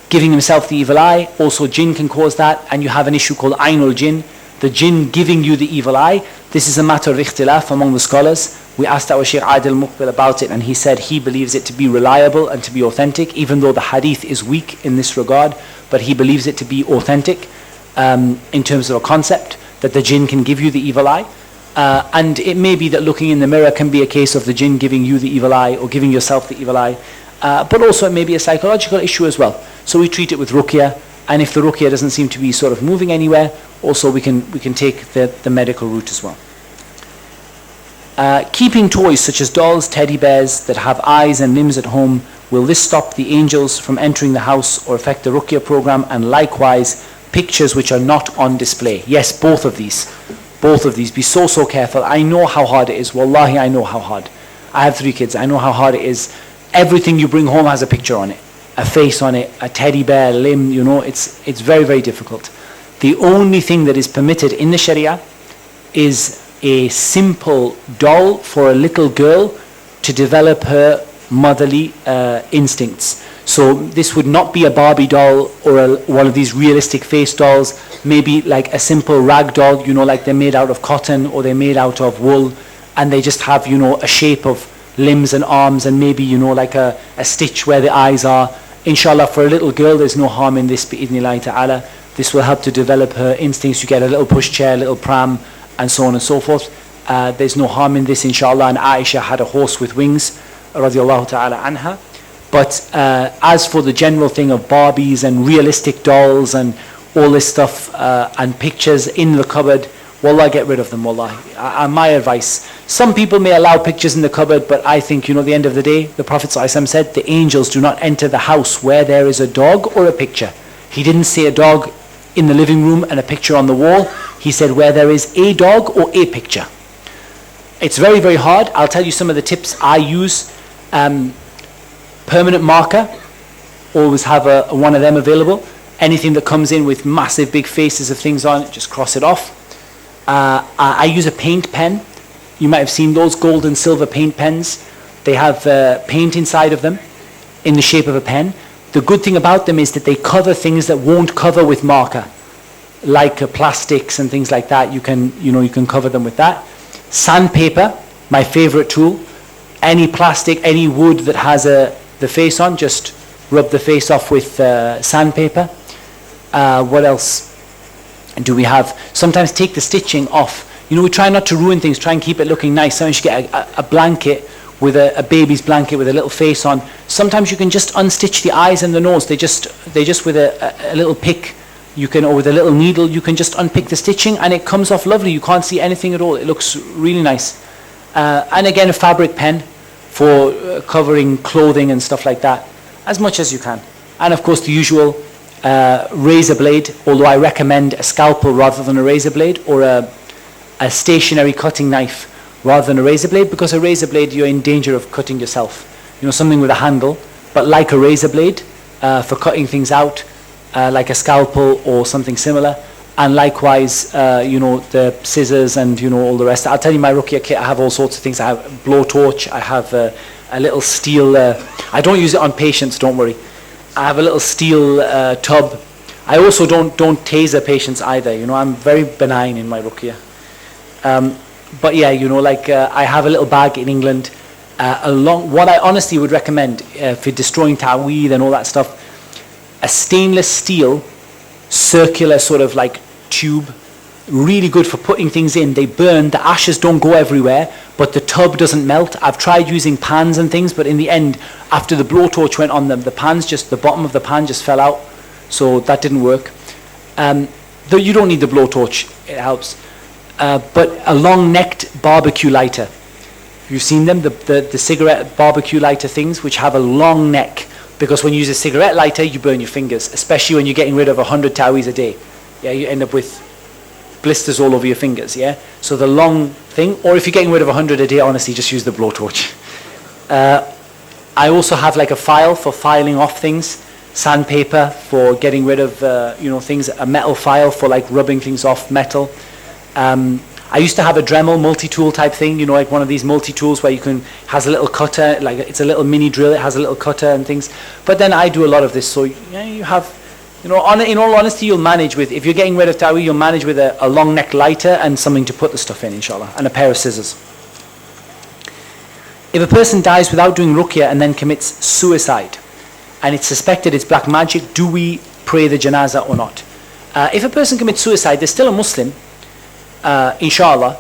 giving himself the evil eye. Also jinn can cause that, and you have an issue called ainul jinn, the jinn giving you the evil eye. This is a matter of ikhtilaf among the scholars. We asked our Shaykh Adil Muqbil about it, and he said he believes it to be reliable and to be authentic, even though the hadith is weak in this regard, but he believes it to be authentic in terms of a concept, that the jinn can give you the evil eye. And it may be that looking in the mirror can be a case of the jinn giving you the evil eye or giving yourself the evil eye, but also it may be a psychological issue as well. So we treat it with ruqyah, and if the ruqyah doesn't seem to be sort of moving anywhere, also we can take the medical route as well. Keeping toys such as dolls, teddy bears that have eyes and limbs at home, will this stop the angels from entering the house or affect the ruqyah program? And likewise, pictures which are not on display. Yes, both of these. Be so careful. I know how hard it is. Wallahi, I know how hard. I have 3 kids. I know how hard it is. Everything you bring home has a picture on it, a face on it, a teddy bear, limb, it's very, very difficult. The only thing that is permitted in the Sharia is a simple doll for a little girl to develop her motherly instincts. So this would not be a Barbie doll or one of these realistic face dolls, maybe like a simple rag doll, like they're made out of cotton or they're made out of wool, and they just have, a shape of limbs and arms and maybe, like a stitch where the eyes are. Inshallah, for a little girl, there's no harm in this, bi'idhnillahi ta'ala. This will help to develop her instincts. You get a little pushchair, a little pram, and so on and so forth. There's no harm in this, inshallah. And Aisha had a horse with wings, radiallahu ta'ala anha. But as for the general thing of Barbies and realistic dolls and all this stuff and pictures in the cupboard, wallah, get rid of them, wallahi. My advice. Some people may allow pictures in the cupboard, but I think, at the end of the day, the Prophet ﷺ said, the angels do not enter the house where there is a dog or a picture. He didn't say a dog in the living room and a picture on the wall. He said where there is a dog or a picture. It's very, very hard. I'll tell you some of the tips I use. Permanent marker, always have one of them available. Anything that comes in with massive big faces of things on it, just cross it off. I use a paint pen. You might have seen those gold and silver paint pens. They have paint inside of them in the shape of a pen. The good thing about them is that they cover things that won't cover with marker, like plastics and things like that. You can cover them with that. Sandpaper, my favorite tool. Any plastic, any wood that has the face on, just rub the face off with sandpaper. What else do we have? Sometimes take the stitching off. We try not to ruin things, try and keep it looking nice. Sometimes you get a blanket with a baby's blanket with a little face on. Sometimes you can just unstitch the eyes and the nose. They just with a little pick, or with a little needle, you can just unpick the stitching and it comes off lovely. You can't see anything at all. It looks really nice. And again, a fabric pen for covering clothing and stuff like that, as much as you can. And of course the usual razor blade, although I recommend a scalpel rather than a razor blade, or a stationary cutting knife rather than a razor blade, because a razor blade you're in danger of cutting yourself. Something with a handle, but like a razor blade for cutting things out, like a scalpel or something similar. And likewise, the scissors and all the rest. I'll tell you my ruqyah kit. I have all sorts of things. I have a blowtorch. I have a little steel. I don't use it on patients. Don't worry. I have a little steel tub. I also don't taser patients either. I'm very benign in my ruqyah. But yeah, I have a little bag in England. What I honestly would recommend for destroying ta'weed and all that stuff, a stainless steel circular sort of like tube, really good for putting things in. They burn, the ashes don't go everywhere, but the tub doesn't melt. I've tried using pans and things, but in the end, after the blowtorch went on them, the bottom of the pan just fell out, so that didn't work. Though you don't need the blowtorch, it helps. But a long-necked barbecue lighter. You've seen them, the cigarette barbecue lighter things, which have a long neck. Because when you use a cigarette lighter, you burn your fingers, especially when you're getting rid of 100 taweez a day. Yeah, you end up with blisters all over your fingers, yeah? So the long thing, or if you're getting rid of 100 a day, honestly, just use the blowtorch. I also have like a file for filing off things, sandpaper for getting rid of things, a metal file for like rubbing things off metal. I used to have a Dremel multi-tool type thing, like one of these multi-tools where has a little cutter, like it's a little mini drill, it has a little cutter and things. But then I do a lot of this, so you have, in all honesty, you'll manage with, if you're getting rid of tawi, you'll manage with a long neck lighter and something to put the stuff in, inshallah, and a pair of scissors. If a person dies without doing ruqyah and then commits suicide, and it's suspected it's black magic, do we pray the janazah or not? If a person commits suicide, they're still a Muslim, inshallah.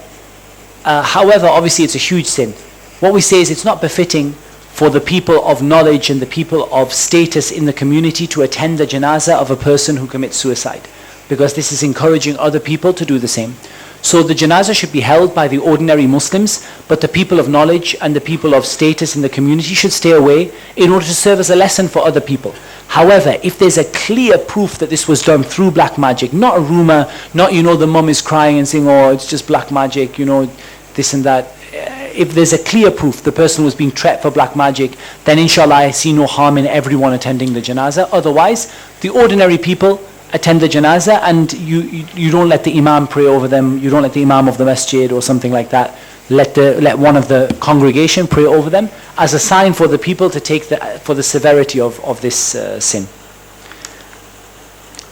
However, obviously it's a huge sin. What we say is it's not befitting for the people of knowledge and the people of status in the community to attend the janazah of a person who commits suicide, because this is encouraging other people to do the same. So the janazah should be held by the ordinary Muslims, but the people of knowledge and the people of status in the community should stay away in order to serve as a lesson for other people. However, if there's a clear proof that this was done through black magic, not a rumor, not the mum is crying and saying, oh, it's just black magic, this and that. If there's a clear proof the person was being treated for black magic, then inshallah I see no harm in everyone attending the janazah. Otherwise, the ordinary people attend the janazah, and you don't let the imam pray over them, you don't let the imam of the masjid or something like that, let one of the congregation pray over them as a sign for the people to take for the severity of this sin.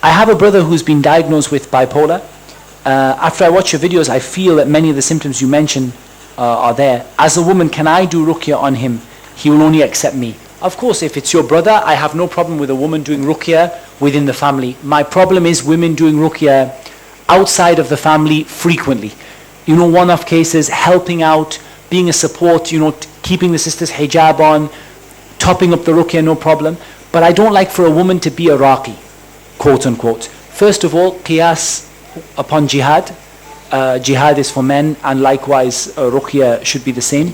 I have a brother who's been diagnosed with bipolar. After I watch your videos, I feel that many of the symptoms you mention are there. As a woman, can I do ruqyah on him? He will only accept me. Of course, if it's your brother, I have no problem with a woman doing ruqyah within the family. My problem is women doing ruqyah outside of the family frequently. One-off cases, helping out, being a support, keeping the sister's hijab on, topping up the ruqyah, no problem. But I don't like for a woman to be a raqi, quote unquote. First of all, qiyas upon jihad. Jihad is for men, and likewise ruqyah should be the same.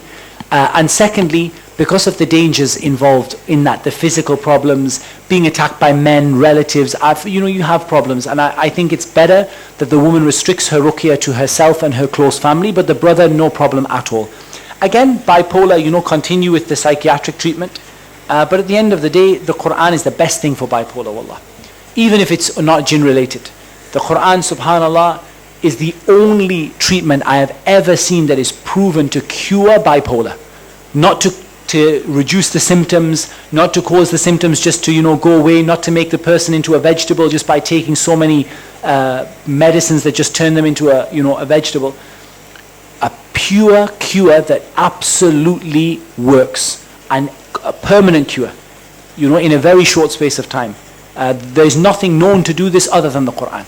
And secondly, because of the dangers involved in that, the physical problems, being attacked by men, relatives, you have problems. And I think it's better that the woman restricts her ruqyah to herself and her close family, but the brother, no problem at all. Again, bipolar, continue with the psychiatric treatment. But at the end of the day, the Quran is the best thing for bipolar, wallah. Even if it's not jinn related. The Quran, subhanallah, is the only treatment I have ever seen that is proven to cure bipolar. Not to reduce the symptoms, not to cause the symptoms just to go away, not to make the person into a vegetable just by taking so many medicines that just turn them into a vegetable. A pure cure that absolutely works, and a permanent cure, in a very short space of time. There is nothing known to do this other than the Quran.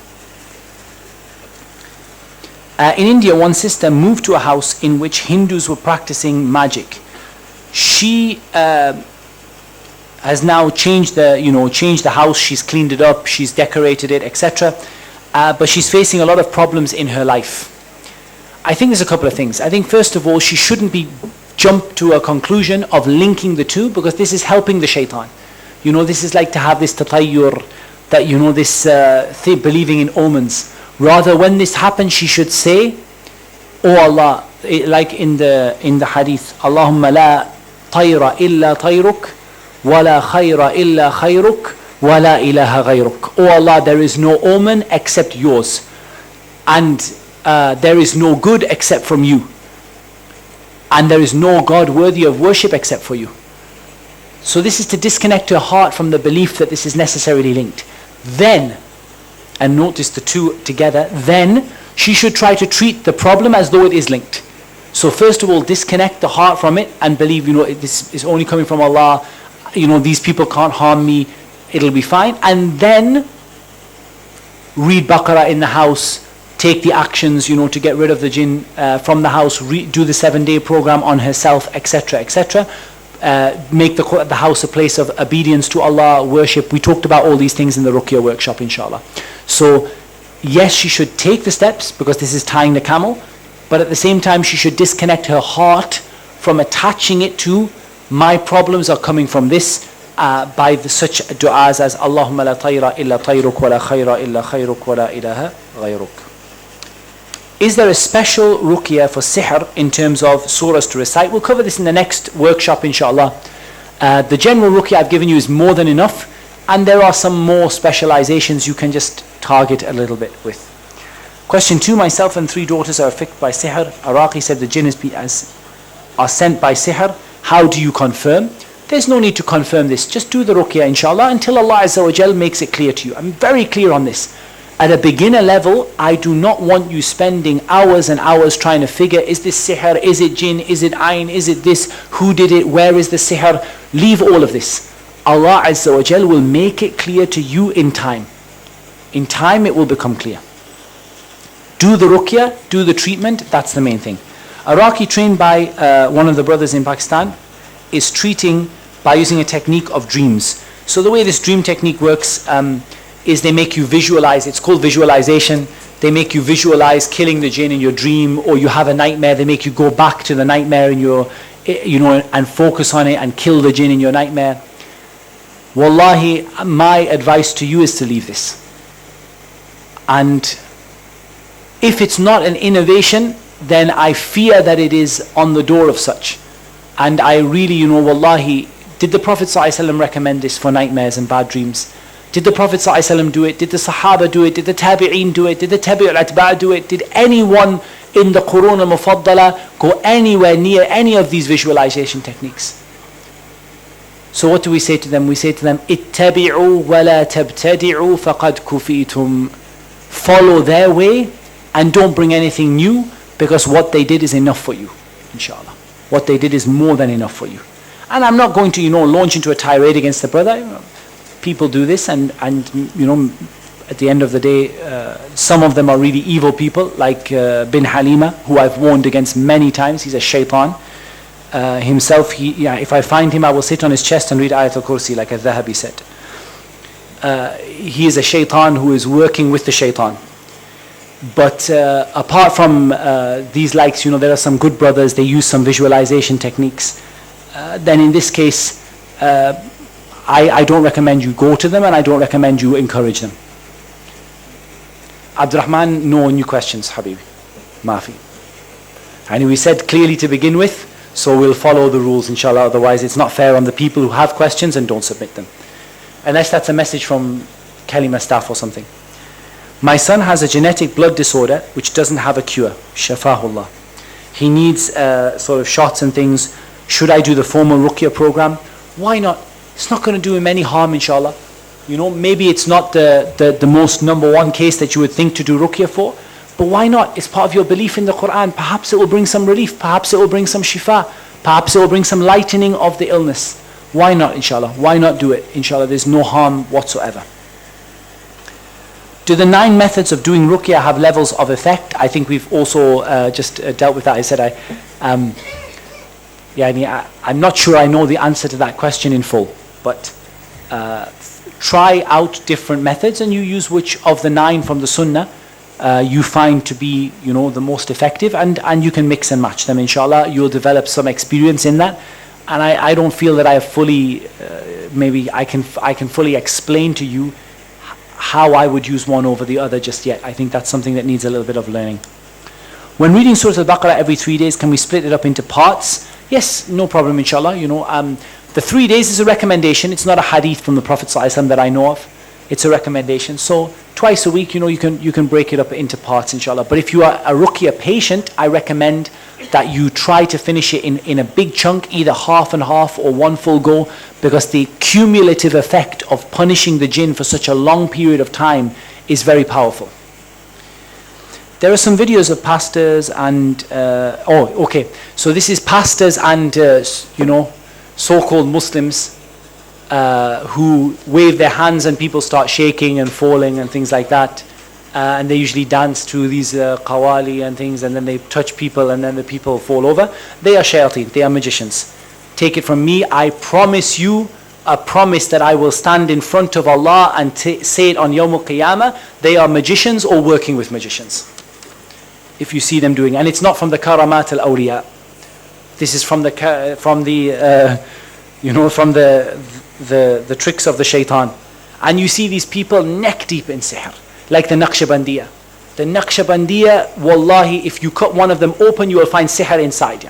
In India, one sister moved to a house in which Hindus were practicing magic. She has now changed the house. She's cleaned it up, she's decorated it, etc. But she's facing a lot of problems in her life. I think there's a couple of things. I think first of all, she shouldn't be jumped to a conclusion of linking the two, because this is helping the shaitan. This is like to have this tatayyur, that this believing in omens. Rather, when this happens, she should say, "Oh Allah," like in the hadith, "Allahumma la tayra illa tayruk, wa la khayra illa khayruk, wa la ilaha ghayruk." Oh Allah, there is no omen except yours, and there is no good except from you, and there is no God worthy of worship except for you. So this is to disconnect her heart from the belief that this is necessarily linked. Then, and notice the two together, then she should try to treat the problem as though it is linked. So first of all, disconnect the heart from it and believe, this is only coming from Allah, these people can't harm me, it'll be fine. And then read Baqarah in the house, take the actions, to get rid of the jinn from the house, do the 7-day program on herself, etc., etc. Make the house a place of obedience to Allah, worship. We talked about all these things in the Ruqyah Workshop, inshallah. So yes, she should take the steps, because this is tying the camel, but at the same time she should disconnect her heart from attaching it to my problems are coming from this, by such du'as as Allahumma la tayra illa tayruk wa la khayra illa khayruk wa la ilaha ghayruk. Is there a special ruqyah for sihr in terms of surahs to recite? We'll cover this in the next workshop, inshallah. The general ruqyah I've given you is more than enough, and there are some more specializations you can just target a little bit with. Question 2, myself and 3 daughters are affected by sihr. Araqi said the jinn are sent by sihr. How do you confirm? There's no need to confirm this. Just do the ruqyah, inshallah, until Allah Azza wa Jal makes it clear to you. I'm very clear on this. At a beginner level, I do not want you spending hours and hours trying to figure, is this sihr, is it jinn, is it ayn, is it this, who did it, where is the sihr? Leave all of this. Allah Azza wa Jal will make it clear to you in time. In time it will become clear. Do the ruqyah, do the treatment, that's the main thing. Iraqi, trained by one of the brothers in Pakistan, is treating by using a technique of dreams. So the way this dream technique works is they make you visualize, it's called visualization. They make you visualize killing the jinn in your dream, or you have a nightmare, they make you go back to the nightmare in your, and focus on it and kill the jinn in your nightmare. Wallahi, my advice to you is to leave this. And if it's not an innovation, then I fear that it is on the door of such. And I really, wallahi, did the Prophet ﷺ recommend this for nightmares and bad dreams? Did the Prophet ﷺ do it? Did the Sahaba do it? Did the Tabi'een do it? Did the Tabi'ul Atba' do it? Did anyone in the Qurun al-Mufaddala go anywhere near any of these visualization techniques? So what do we say to them? We say to them, ittabi'u wa la tabtadi'u faqad kufitum. Follow their way and don't bring anything new, because what they did is enough for you, inshallah. What they did is more than enough for you. And I'm not going to, launch into a tirade against the brother. People do this, and at the end of the day, some of them are really evil people, like bin Halima, who I've warned against many times. He's a shaitan. Himself, if I find him, I will sit on his chest and read Ayatul Kursi, like Al-Dhahabi said. He is a shaitan who is working with the shaitan. But apart from these likes, there are some good brothers, they use some visualization techniques. Then in this case, I don't recommend you go to them, and I don't recommend you encourage them. Abdurrahman, no new questions, Habibi. Mafi. And we said clearly to begin with, so we'll follow the rules, inshallah. Otherwise, it's not fair on the people who have questions and don't submit them. Unless that's a message from Kalima staff or something. My son has a genetic blood disorder which doesn't have a cure. Shafahullah. He needs sort of shots and things. Should I do the formal Ruqyah program? Why not? It's not going to do him any harm, inshallah. Maybe it's not the most number one case that you would think to do Ruqyah for, but why not? It's part of your belief in the Quran. Perhaps it will bring some relief. Perhaps it will bring some shifa. Perhaps it will bring some lightening of the illness. Why not, inshallah? Why not do it? Inshallah, there's no harm whatsoever. Do the 9 methods of doing Ruqyah have levels of effect? I think we've also just dealt with that. I said I'm not sure I know the answer to that question in full, but try out different methods, and you use which of the 9 from the Sunnah you find to be the most effective, and you can mix and match them, inshallah. You'll develop some experience in that, and I don't feel that I have fully maybe I can fully explain to you how I would use one over the other just yet. I think that's something that needs a little bit of learning. When reading Surah Al-Baqarah every 3 days, can we split it up into parts? Yes, no problem, inshallah. The 3 days is a recommendation. It's not a hadith from the Prophet ﷺ that I know of. It's a recommendation. So twice a week, you can break it up into parts, inshallah. But if you are a Ruqyah patient, I recommend that you try to finish it in a big chunk, either half and half or one full go, because the cumulative effect of punishing the jinn for such a long period of time is very powerful. There are some videos of pastors and so this is pastors and so-called Muslims who wave their hands and people start shaking and falling and things like that, and they usually dance to these qawali and things, and then they touch people and then the people fall over. They are shayateen, they are magicians. Take it from me, I promise you a promise that I will stand in front of Allah and say it on Yawm al-Qiyamah. They are magicians or working with magicians, if you see them doing. And it's not from the karamat al-awliya. This is from the tricks of the shaitan. And you see these people neck deep in sihr, like the Naqshbandiya. The Naqshbandiya, wallahi, if you cut one of them open, you will find sihr inside.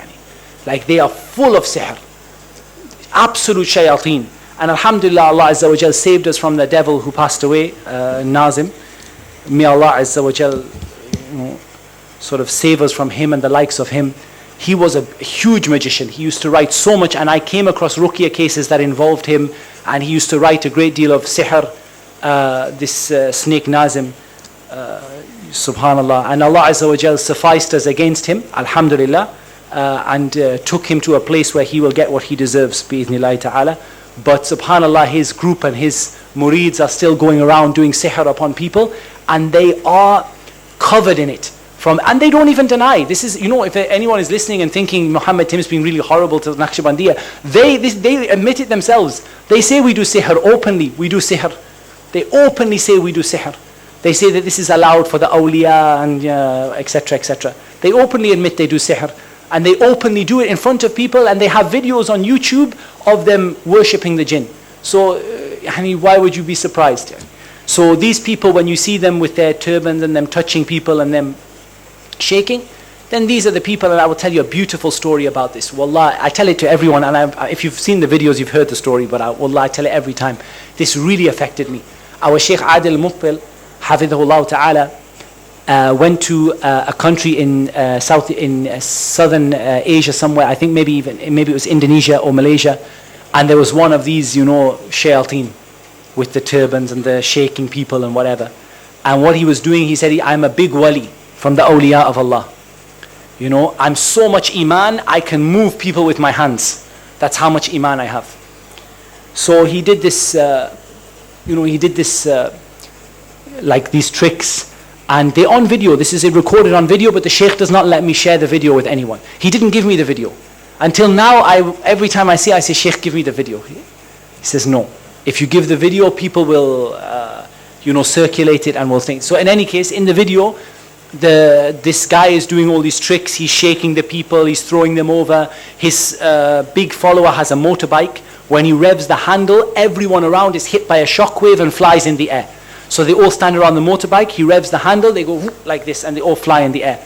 Like they are full of sihr. Absolute shayateen. And alhamdulillah, Allah Azza wa Jal saved us from the devil who passed away, Nazim. May Allah Azza wa Jal sort of save us from him and the likes of him. He was a huge magician. He used to write so much, and I came across Ruqyah cases that involved him, and he used to write a great deal of sihr, this snake Nazim, subhanallah. And Allah Azza wa Jal sufficed us against him, alhamdulillah, and took him to a place where he will get what he deserves, bi'idhnillahi ta'ala. But subhanallah, his group and his murids are still going around doing sihr upon people, and they are covered in it. And they don't even deny. This is, if anyone is listening and thinking Muhammad Tim is being really horrible to Naqshbandiya, they admit it themselves. They say we do sihr openly. We do sihr. They openly say we do sihr. They say that this is allowed for the awliya and etc. etc. They openly admit they do sihr. And they openly do it in front of people, and they have videos on YouTube of them worshipping the jinn. So, why would you be surprised? So these people, when you see them with their turbans and them touching people and them shaking, then these are the people. And I will tell you a beautiful story about this. Wallah, I tell it to everyone, and if you've seen the videos, you've heard the story, but wallah, I tell it every time. This really affected me. Our Shaykh Adil Muqbil, Hafidhahullah Ta'ala, went to a country in southern Asia somewhere. I think maybe it was Indonesia or Malaysia, and there was one of these, shayateen with the turbans and the shaking people and whatever. And what he was doing, he said, I'm a big wali from the awliya of Allah. I'm so much iman, I can move people with my hands. That's how much iman I have. So he did this, like these tricks. And they're on video. This is recorded on video, but the Shaykh does not let me share the video with anyone. He didn't give me the video. Until now, every time I say, Shaykh, give me the video. He says, no. If you give the video, people will, circulate it and will think. So in any case, in the video, this guy is doing all these tricks. He's shaking the people. He's throwing them over. His big follower has a motorbike. When he revs the handle, everyone around is hit by a shockwave and flies in the air. So they all stand around the motorbike, he revs the handle, they go like this, and they all fly in the air.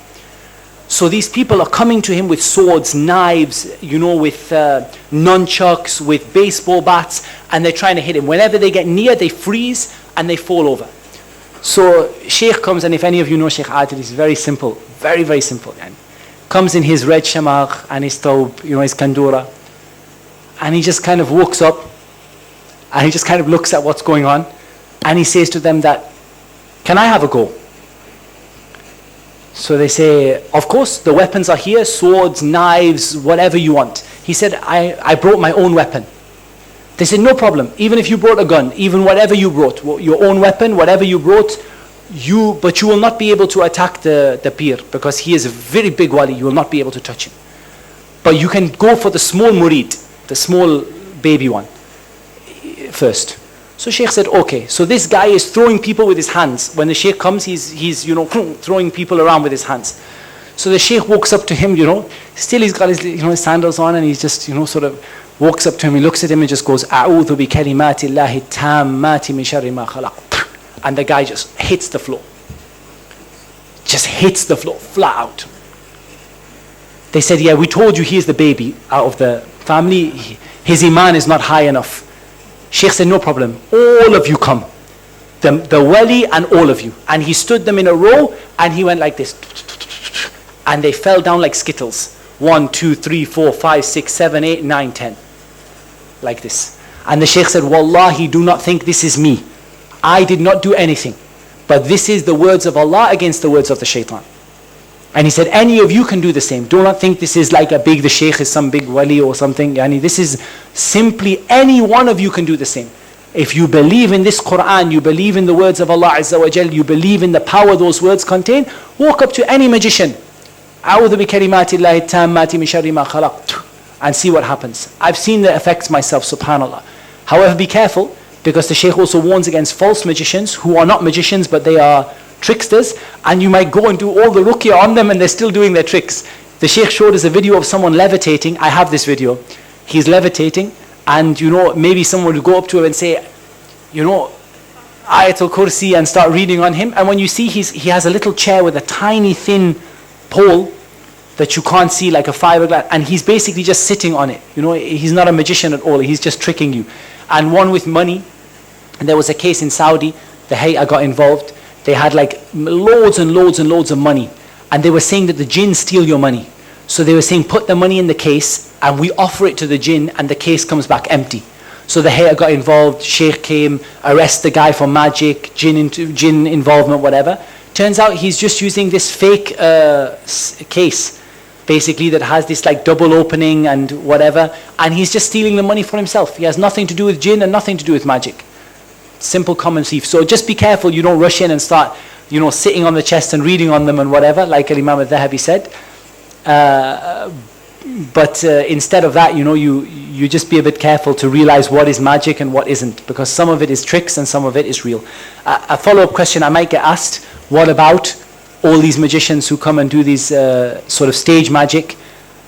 So these people are coming to him with swords, knives, with nunchucks, with baseball bats, and they're trying to hit him. Whenever they get near, they freeze and they fall over. So Shaykh comes, and if any of you know Shaykh Adil, he's very simple, very, very simple. Comes in his red shamagh and his taub, his kandura, and he just kind of walks up, and he just kind of looks at what's going on. And he says to them that, can I have a go? So they say, of course, the weapons are here, swords, knives, whatever you want. He said, I brought my own weapon. They said, no problem. Even if you brought a gun, even whatever you brought, your own weapon, whatever you brought, but you will not be able to attack the pir, because he is a very big wali. You will not be able to touch him. But you can go for the small murid, the small baby one, first. So Shaykh said, okay. So this guy is throwing people with his hands. When the Shaykh comes, he's throwing people around with his hands. So the Shaykh walks up to him, still he's got his sandals on, and he's just, sort of walks up to him, he looks at him and just goes, A'udhu bi kalimati Allahi tammati min sharri ma khalaq. And the guy just hits the floor. Just hits the floor, flat out. They said, yeah, we told you he's the baby out of the family. His iman is not high enough. Shaykh said, no problem. All of you come. The wali and all of you. And he stood them in a row, and he went like this. And they fell down like skittles. 1, 2, 3, 4, 5, 6, 7, 8, 9, 10. Like this. And the Shaykh said, Wallahi, do not think this is me. I did not do anything. But this is the words of Allah against the words of the shaitan. And he said, any of you can do the same. Do not think this is like the Shaykh is some big wali or something. This is simply any one of you can do the same. If you believe in this Quran, you believe in the words of Allah Azza wa Jal, you believe in the power those words contain, walk up to any magician. A'udhu bi kalimati Allahi tammati min sharri ma khalaq. And see what happens. I've seen the effects myself, subhanAllah. However, be careful, because the Shaykh also warns against false magicians who are not magicians, but they are tricksters, and you might go and do all the ruqyah on them and they're still doing their tricks. The Shaykh showed us a video of someone levitating. I have this video. He's levitating, and maybe someone would go up to him and say, Ayatul Kursi and start reading on him. And when you see he has a little chair with a tiny thin pole that you can't see, like a fiberglass, and he's basically just sitting on it. You know, he's not a magician at all. He's just tricking you. And one with money. And there was a case in Saudi, the Hay'a got involved. They had like loads and loads and loads of money. And they were saying that the jinn steal your money. So they were saying, put the money in the case and we offer it to the jinn and the case comes back empty. So the Hay'a got involved, Sheikh came, arrest the guy for magic, jinn involvement, whatever. Turns out he's just using this fake case, basically, that has this like double opening and whatever. And he's just stealing the money for himself. He has nothing to do with jinn and nothing to do with magic. Simple common thief. So just be careful you don't rush in and start, you know, sitting on the chest and reading on them and whatever, like Imam al-Dhahabi said. But instead of that, you know, you just be a bit careful to realize what is magic and what isn't, because some of it is tricks and some of it is real. A follow-up question I might get asked, what about all these magicians who come and do these sort of stage magic?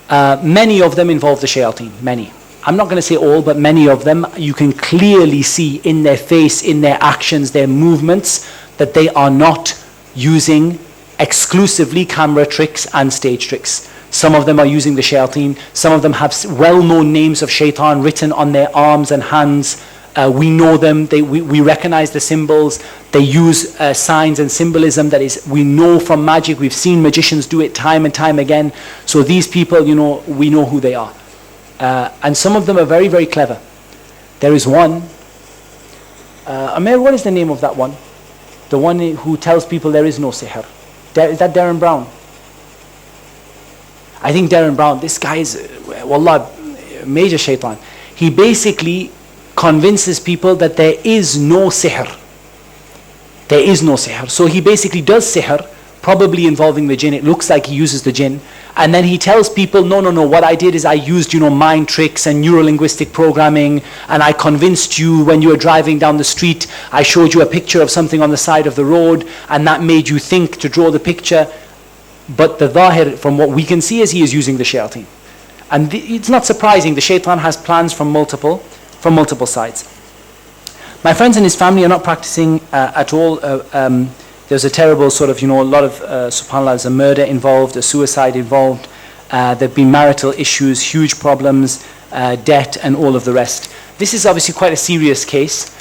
Many of them involve the shayateen, many. I'm not going to say all, but many of them, you can clearly see in their face, in their actions, their movements, that they are not using exclusively camera tricks and stage tricks. Some of them are using the shayateen. Some of them have well-known names of shaitan written on their arms and hands. We know them. We recognize the symbols. They use signs and symbolism that is, we know from magic. We've seen magicians do it time and time again. So these people, you know, we know who they are. And some of them are very, very clever. There is one. Amir, what is the name of that one? The one who tells people there is no sihr. Is that Darren Brown? I think Darren Brown, this guy is, wallah, major shaitan. He basically convinces people that there is no sihr. There is no sihr. So he basically does sihr, probably involving the jinn. It looks like he uses the jinn. And then he tells people, no, what I did is I used, you know, mind tricks and neuro-linguistic programming, and I convinced you when you were driving down the street, I showed you a picture of something on the side of the road, and that made you think to draw the picture. But the zahir, from what we can see, is he is using the shayateen. And it's not surprising, the shaitan has plans from multiple sides. My friends and his family are not practicing at all. There's a terrible sort of, you know, a lot of, subhanAllah, there's a murder involved, a suicide involved. There have been marital issues, huge problems, debt, and all of the rest. This is obviously quite a serious case.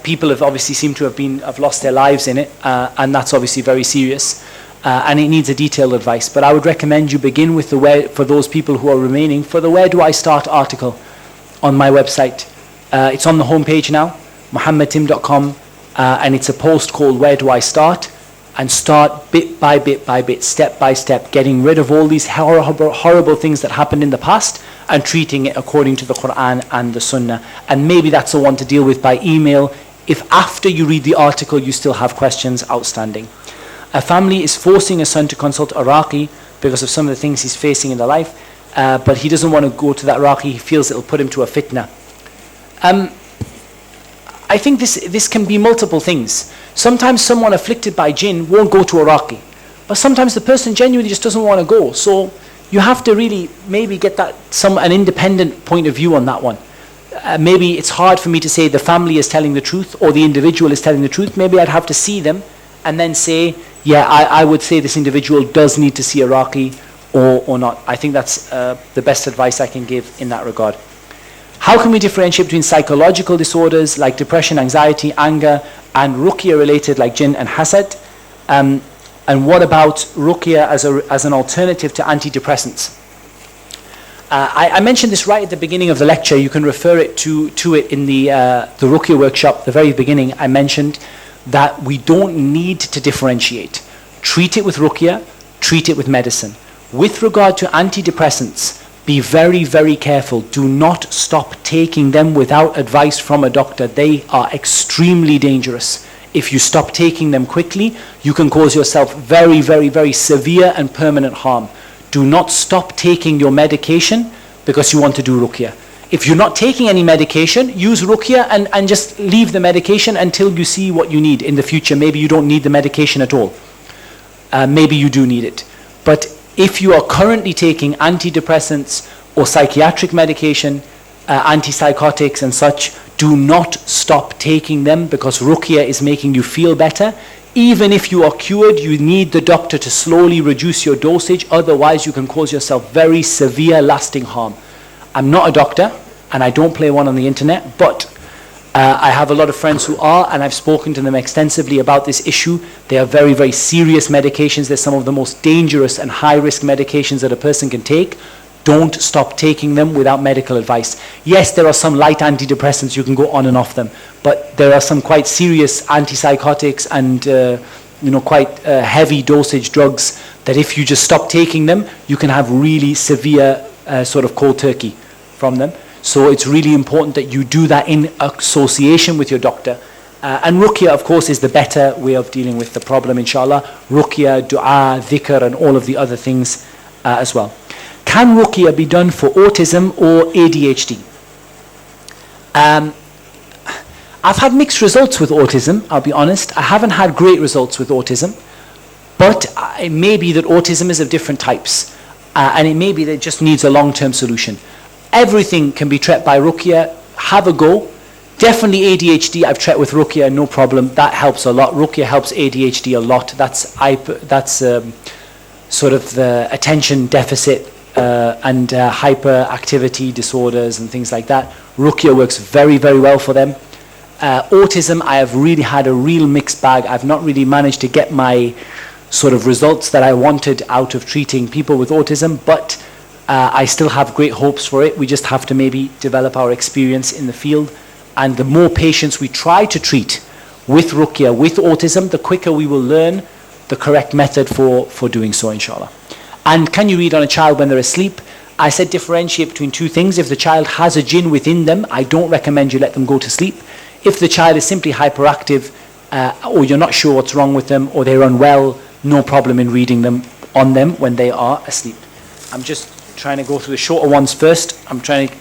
People have obviously seemed to have lost their lives in it, and that's obviously very serious. And it needs a detailed advice. But I would recommend you begin with the where, for those people who are remaining, for the Where Do I Start article on my website. It's on the homepage now, muhammadtim.com. And it's a post called Where Do I Start? And start bit by bit, step by step, getting rid of all these horrible things that happened in the past and treating it according to the Quran and the Sunnah. And maybe that's the one to deal with by email if after you read the article you still have questions outstanding. A family is forcing a son to consult a Raqi because of some of the things he's facing in the life, but he doesn't want to go to that Raqi. He feels it'll put him to a fitna. I think this can be multiple things. Sometimes someone afflicted by jinn won't go to a Raqi, but sometimes the person genuinely just doesn't want to go. So you have to really maybe get an independent point of view on that one. Maybe it's hard for me to say the family is telling the truth or the individual is telling the truth. Maybe I'd have to see them and then say, yeah, I would say this individual does need to see a Raqi or not. I think that's the best advice I can give in that regard. How can we differentiate between psychological disorders like depression, anxiety, anger, and ruqyah related like jinn and hasad? And what about ruqyah as an alternative to antidepressants? I mentioned this right at the beginning of the lecture. You can refer it to it in the Ruqyah Workshop, the very beginning. I mentioned that we don't need to differentiate. Treat it with ruqyah, treat it with medicine. With regard to antidepressants, be very, very careful. Do not stop taking them without advice from a doctor. They are extremely dangerous. If you stop taking them quickly, you can cause yourself very, very, very severe and permanent harm. Do not stop taking your medication because you want to do ruqyah. If you're not taking any medication, use ruqyah and just leave the medication until you see what you need in the future. Maybe you don't need the medication at all. Maybe you do need it. But if you are currently taking antidepressants or psychiatric medication, antipsychotics and such, do not stop taking them, because Ruqyah is making you feel better. Even if you are cured, you need the doctor to slowly reduce your dosage, otherwise you can cause yourself very severe lasting harm. I'm not a doctor and I don't play one on the internet, but I have a lot of friends who are, and I've spoken to them extensively about this issue. They are very, very serious medications. They're some of the most dangerous and high-risk medications that a person can take. Don't stop taking them without medical advice. Yes, there are some light antidepressants, you can go on and off them, but there are some quite serious antipsychotics and quite heavy dosage drugs that if you just stop taking them, you can have really severe sort of cold turkey from them. So it's really important that you do that in association with your doctor. And Ruqyah, of course, is the better way of dealing with the problem, inshallah. Ruqyah, dua, dhikr, and all of the other things as well. Can Ruqyah be done for autism or ADHD? I've had mixed results with autism, I'll be honest. I haven't had great results with autism, but it may be that autism is of different types, and it may be that it just needs a long-term solution. Everything can be treated by Ruqyah. Have a go. Definitely ADHD, I've treated with Ruqyah, no problem. That helps a lot. Ruqyah helps ADHD a lot. That's sort of the attention deficit and hyperactivity disorders and things like that. Ruqyah works very, very well for them. Autism, I have really had a real mixed bag. I've not really managed to get my sort of results that I wanted out of treating people with autism, but I still have great hopes for it. We just have to maybe develop our experience in the field. And the more patients we try to treat with Ruqyah, with autism, the quicker we will learn the correct method for doing so, inshallah. And can you read on a child when they're asleep? I said differentiate between two things. If the child has a jinn within them, I don't recommend you let them go to sleep. If the child is simply hyperactive, or you're not sure what's wrong with them, or they're unwell, no problem in reading them on them when they are asleep. I'm just trying to go through the shorter ones first. I'm trying to,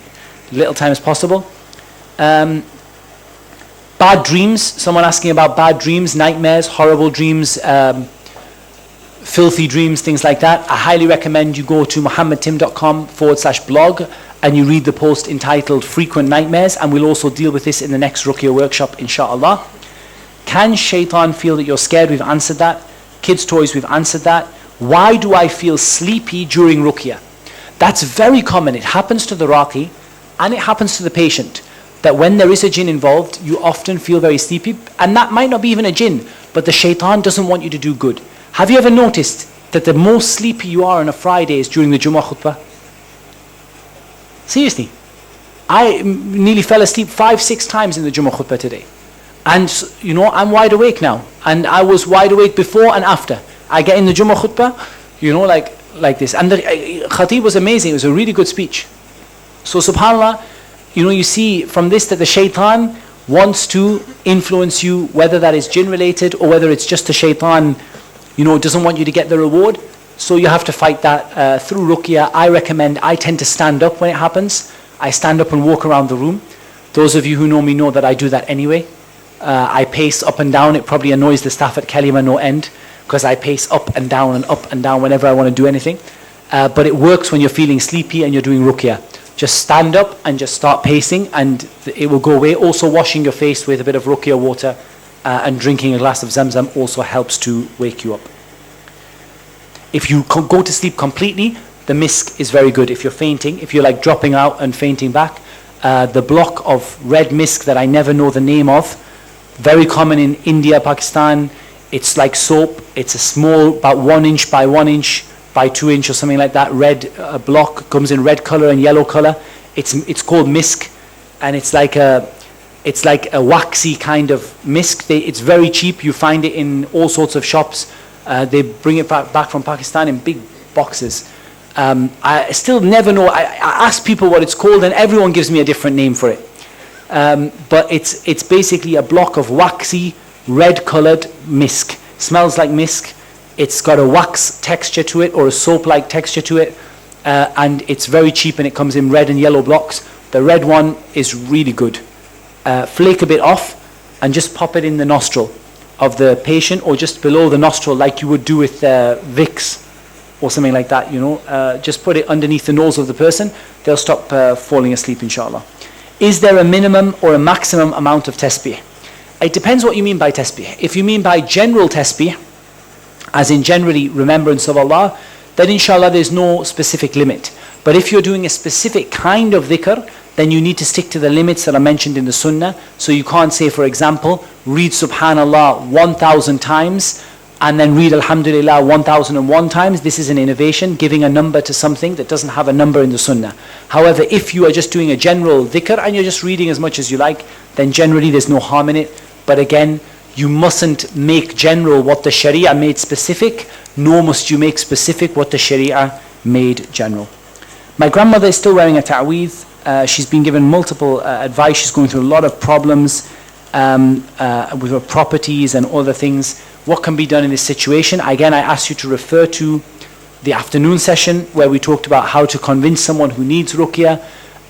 little time as possible. Bad dreams. Someone asking about bad dreams, nightmares, horrible dreams, filthy dreams, things like that. I highly recommend you go to muhammadtim.com/blog and you read the post entitled Frequent Nightmares, and we'll also deal with this in the next Ruqyah workshop, inshallah. Can shaitan feel that you're scared? We've answered that. Kids' toys, we've answered that. Why do I feel sleepy during Ruqyah? That's very common. It happens to the Raqi and it happens to the patient, that when there is a jinn involved, you often feel very sleepy, and that might not be even a jinn, but the shaitan doesn't want you to do good. Have you ever noticed that the most sleepy you are on a Friday is during the Jummah khutbah? Seriously. I nearly fell asleep 5-6 times in the Jummah khutbah today. And I'm wide awake now. And I was wide awake before and after. I get in the Jummah khutbah, like this. And the khatib was amazing. It was a really good speech. So subhanAllah, you see from this that the shaitan wants to influence you, whether that is jinn related or whether it's just the shaitan, doesn't want you to get the reward. So you have to fight that through Ruqyah. I tend to stand up when it happens. I stand up and walk around the room. Those of you who know me know that I do that anyway. I pace up and down. It probably annoys the staff at Kalima no end, because I pace up and down whenever I want to do anything. But it works when you're feeling sleepy and you're doing Ruqyah. Just stand up and just start pacing and it will go away. Also washing your face with a bit of Ruqyah water and drinking a glass of Zamzam also helps to wake you up. If you go to sleep completely, the misk is very good. If you're fainting, if you're like dropping out and fainting back, the block of red misk that I never know the name of, very common in India, Pakistan. It's like soap. It's a small, about 1 inch by 1 inch by 2 inch or something like that. Red block, comes in red color and yellow color. It's called misk, and it's like a waxy kind of misk. It's very cheap. You find it in all sorts of shops. They bring it back from Pakistan in big boxes. I still never know. I ask people what it's called, and everyone gives me a different name for it. But it's basically a block of waxy, red-colored misk. Smells like misk. It's got a wax texture to it, or a soap-like texture to it, and it's very cheap, and it comes in red and yellow blocks. The red one is really good. Flake a bit off, and just pop it in the nostril of the patient, or just below the nostril, like you would do with Vicks, or something like that. Just put it underneath the nose of the person. They'll stop falling asleep, inshallah. Is there a minimum or a maximum amount of tasbih? It depends what you mean by tasbih. If you mean by general tasbih, as in generally remembrance of Allah, then inshallah there's no specific limit. But if you're doing a specific kind of dhikr, then you need to stick to the limits that are mentioned in the sunnah. So you can't say, for example, read subhanallah 1,000 times and then read alhamdulillah 1,001 times. This is an innovation, giving a number to something that doesn't have a number in the sunnah. However, if you are just doing a general dhikr and you're just reading as much as you like, then generally there's no harm in it. But again, you mustn't make general what the Sharia made specific, nor must you make specific what the Sharia made general. My grandmother is still wearing a ta'weez. She's been given multiple advice. She's going through a lot of problems with her properties and other things. What can be done in this situation? Again, I ask you to refer to the afternoon session where we talked about how to convince someone who needs ruqyah.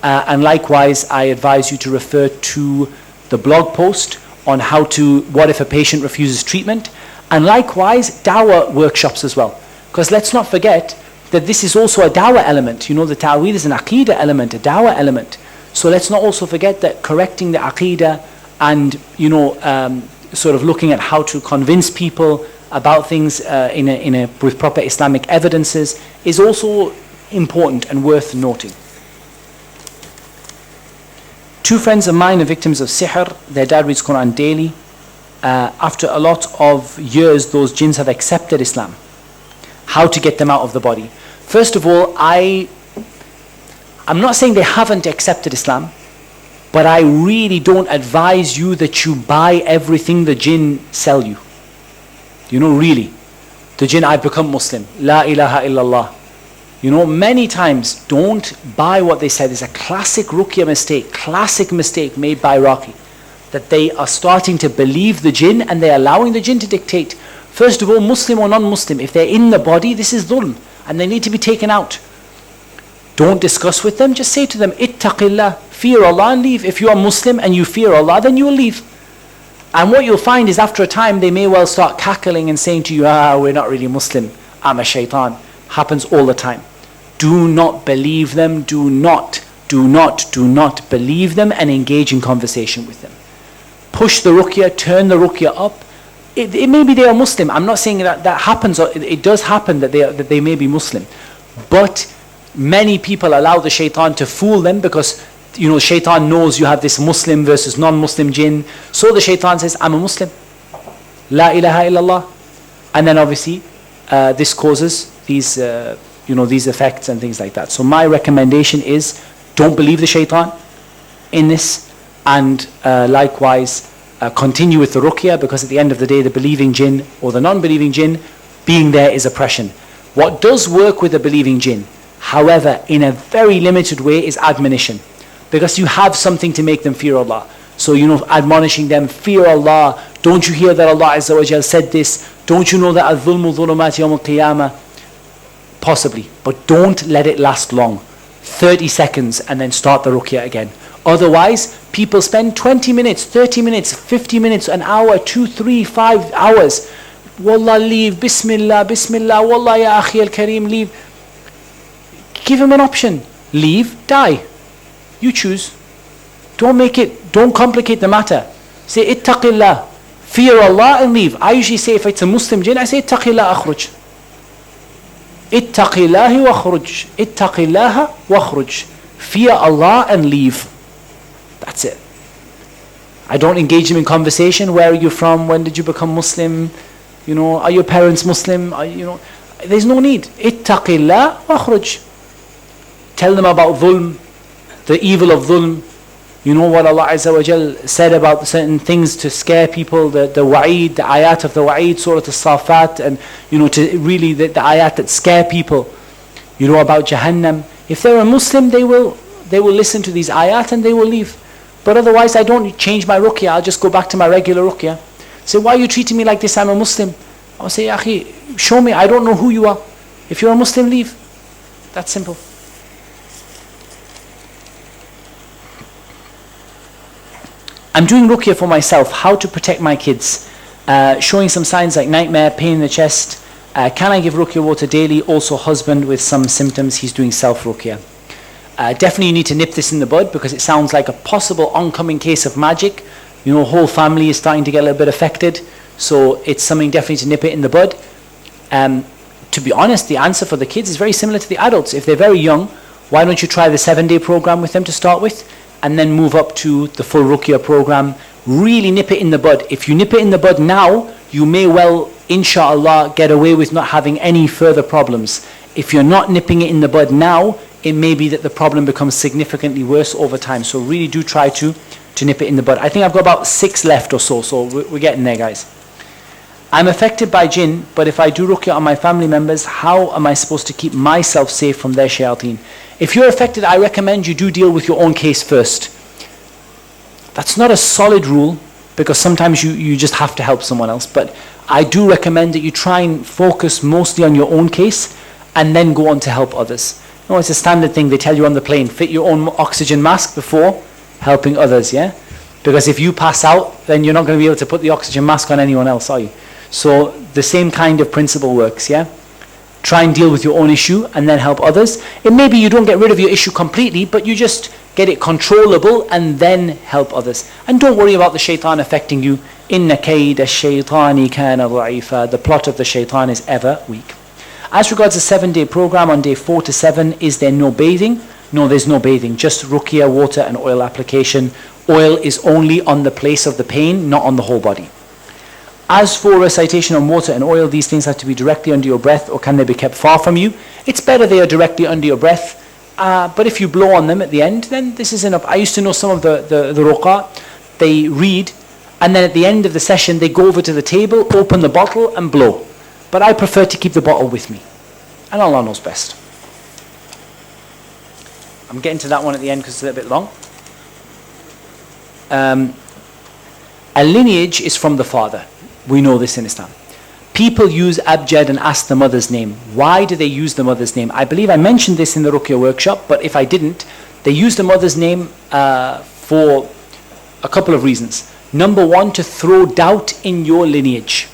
And likewise, I advise you to refer to the blog post on how to, what if a patient refuses treatment? And likewise, dawah workshops as well. Because let's not forget that this is also a dawah element. You know, the ta'weed is an aqeedah element, a dawah element. So let's not also forget that correcting the aqeedah and, you know, sort of looking at how to convince people about things with proper Islamic evidences is also important and worth noting. 2 friends of mine are victims of sihr. Their dad reads Quran daily. After a lot of years, those jinns have accepted Islam. How to get them out of the body? First of all, I'm not saying they haven't accepted Islam, but I really don't advise you that you buy everything the jinn sell you. You know, really. The jinn, I've become Muslim. La ilaha illallah. You know, many times, don't buy what they said. There's a classic ruqyah mistake made by Raqi, that they are starting to believe the jinn and they're allowing the jinn to dictate. First of all, Muslim or non-Muslim, if they're in the body, this is dhulm, and they need to be taken out. Don't discuss with them, just say to them, ittaqillah, fear Allah and leave. If you are Muslim and you fear Allah, then you will leave. And what you'll find is after a time, they may well start cackling and saying to you, we're not really Muslim, I'm a shaitan. Happens all the time. Do not believe them, do not believe them and engage in conversation with them. Push the ruqyah, turn the ruqyah up. It may be they are Muslim. I'm not saying that happens, or it does happen that they may be Muslim. But many people allow the shaitan to fool them because, you know, shaitan knows you have this Muslim versus non-Muslim jinn. So the shaitan says, I'm a Muslim. La ilaha illallah. And then obviously this causes these these effects and things like that. So my recommendation is, don't believe the shaitan in this, and likewise continue with the ruqyah, because at the end of the day, the believing jinn or the non-believing jinn being there is oppression. What does work with the believing jinn, however, in a very limited way, is admonition, because you have something to make them fear Allah. So, you know, admonishing them, fear Allah. Don't you hear that Allah Azza wa Jal said this? Don't you know that al-dhulmu dhulumat yawm al-qiyamah? Possibly, but don't let it last long. 30 seconds and then start the ruqyah again. Otherwise, people spend 20 minutes, 30 minutes, 50 minutes, an hour, 2, 3, 5 hours. Wallah, leave. Bismillah, Bismillah. Wallah, ya akhi al-kareem, leave. Give him an option. Leave, die. You choose. Don't complicate the matter. Say, ittaqillah. Fear Allah and leave. I usually say, if it's a Muslim jinn, I say, ittaqillah akhruj. Ittaqillahi wa khruj. Ittaqillaha wa khruj. Fear Allah and leave. That's it. I don't engage them in conversation. Where are you from? When did you become Muslim? You know, are your parents Muslim? There's no need. Ittaqillah wa khruj. Tell them about dhulm, the evil of dhulm. You know what Allah Azza wa Jal said about certain things to scare people, the wa'id, the ayat of the wa'id, Surah As-Safat, and you know, to really the ayat that scare people, you know, about Jahannam. If they're a Muslim, they will listen to these ayat and they will leave. But otherwise, I don't change my ruqyah, I'll just go back to my regular ruqyah. Say, why are you treating me like this? I'm a Muslim. I'll say, Akhi, show me, I don't know who you are. If you're a Muslim, leave. That's simple. I'm doing ruqyah for myself, how to protect my kids. Showing some signs like nightmare, pain in the chest. Can I give ruqyah water daily? Also husband with some symptoms, he's doing self-ruqyah. Definitely you need to nip this in the bud, because it sounds like a possible oncoming case of magic. Whole family is starting to get a little bit affected. So it's something definitely to nip it in the bud. To be honest, the answer for the kids is very similar to the adults. If they're very young, why don't you try the 7-day program with them to start with, and then move up to the full Ruqyah program. Really nip it in the bud. If you nip it in the bud now, you may well, inshallah, get away with not having any further problems. If you're not nipping it in the bud now, it may be that the problem becomes significantly worse over time. So really do try to nip it in the bud. I think I've got about 6 left or so, so we're getting there, guys. I'm affected by jinn, but if I do ruqyah on my family members, how am I supposed to keep myself safe from their shayateen? If you're affected, I recommend you do deal with your own case first. That's not a solid rule, because sometimes you just have to help someone else, but I do recommend that you try and focus mostly on your own case and then go on to help others. It's a standard thing they tell you on the plane: fit your own oxygen mask before helping others, yeah? Because if you pass out, then you're not going to be able to put the oxygen mask on anyone else, are you? So the same kind of principle works, yeah? Try and deal with your own issue and then help others. It may be you don't get rid of your issue completely, but you just get it controllable and then help others. And don't worry about the shaitan affecting you. إِنَّ كَيْدَ الشَّيْطَانِ كَانَ ضَعِيفًا. The plot of the shaitan is ever weak. As regards the 7-day program, on day 4 to 7, is there no bathing? No, there's no bathing, just ruqyah, water and oil application. Oil is only on the place of the pain, not on the whole body. As for recitation on water and oil, these things have to be directly under your breath, or can they be kept far from you? It's better they are directly under your breath, but if you blow on them at the end, then this is enough. I used to know some of the ruqah, they read, and then at the end of the session, they go over to the table, open the bottle and blow. But I prefer to keep the bottle with me. And Allah knows best. I'm getting to that one at the end because it's a little bit long. A lineage is from the father. We know this in Islam. People use abjad and ask the mother's name. Why do they use the mother's name? I believe I mentioned this in the Ruqyah Workshop, but if I didn't, they use the mother's name for a couple of reasons. Number one, to throw doubt in your lineage.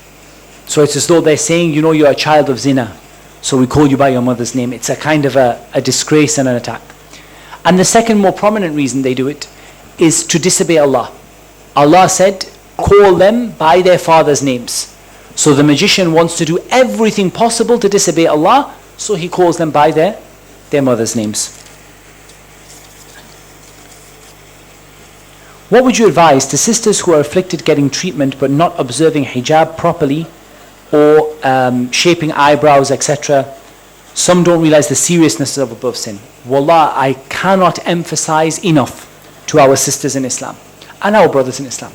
So it's as though they're saying, you're a child of zina, so we call you by your mother's name. It's a kind of a disgrace and an attack. And the second more prominent reason they do it is to disobey Allah. Allah said, call them by their father's names. So the magician wants to do everything possible to disobey Allah, so he calls them by their mother's names. What would you advise to sisters who are afflicted getting treatment but not observing hijab properly, or shaping eyebrows, etc.? Some don't realize the seriousness of above sin. Wallah, I cannot emphasize enough to our sisters in Islam and our brothers in Islam.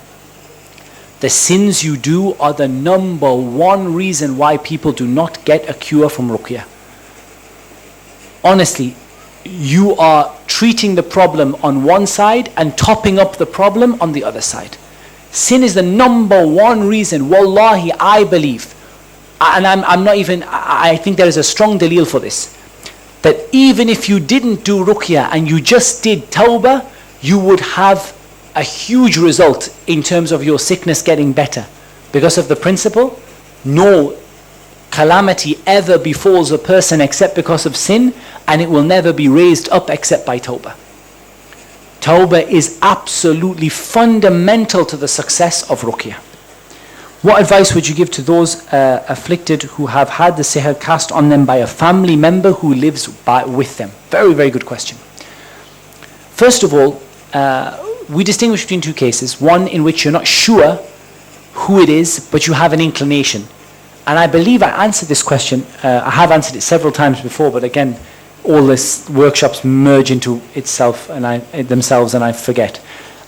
The sins you do are the number one reason why people do not get a cure from ruqyah. Honestly, you are treating the problem on one side and topping up the problem on the other side. Sin is the number one reason, wallahi, I believe, and I think there is a strong dalil for this, that even if you didn't do ruqyah and you just did tawbah, you would have a huge result in terms of your sickness getting better, because of the principle, no calamity ever befalls a person except because of sin, and it will never be raised up except by tawbah. Tawbah is absolutely fundamental to the success of ruqyah. What advice would you give to those afflicted who have had the sihr cast on them by a family member who lives with them? Very, very good question. First of all, we distinguish between two cases. One in which you're not sure who it is, but you have an inclination. And I believe I answered this question. I have answered it several times before, but again, all these workshops merge into themselves and I forget.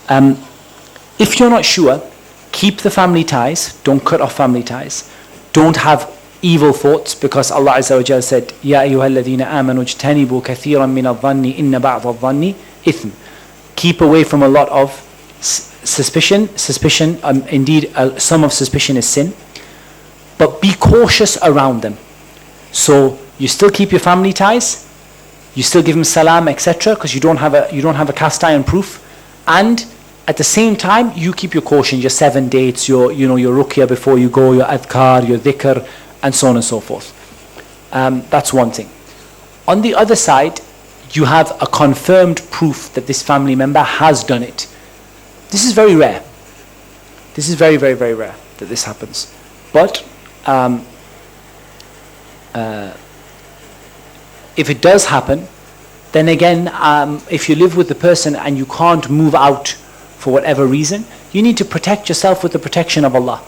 If you're not sure, keep the family ties. Don't cut off family ties. Don't have evil thoughts, because Allah Azza wa Jalla said, Ya ayyuhalladhina amanu ijtanibu kathiran min adh-dhanni inna ba'd adh-dhanni ithm. Keep away from a lot of suspicion. Indeed, some of suspicion is sin. But be cautious around them. So you still keep your family ties. You still give them salam, etc., because you don't have a cast iron proof. And at the same time, you keep your caution, your 7 dates, your ruqyah before you go, your adhkar, your dhikr, and so on and so forth. That's one thing. On the other side, you have a confirmed proof that this family member has done it. This is very rare. This is very, very, very rare that this happens. But if it does happen, then again, if you live with the person and you can't move out for whatever reason, you need to protect yourself with the protection of Allah.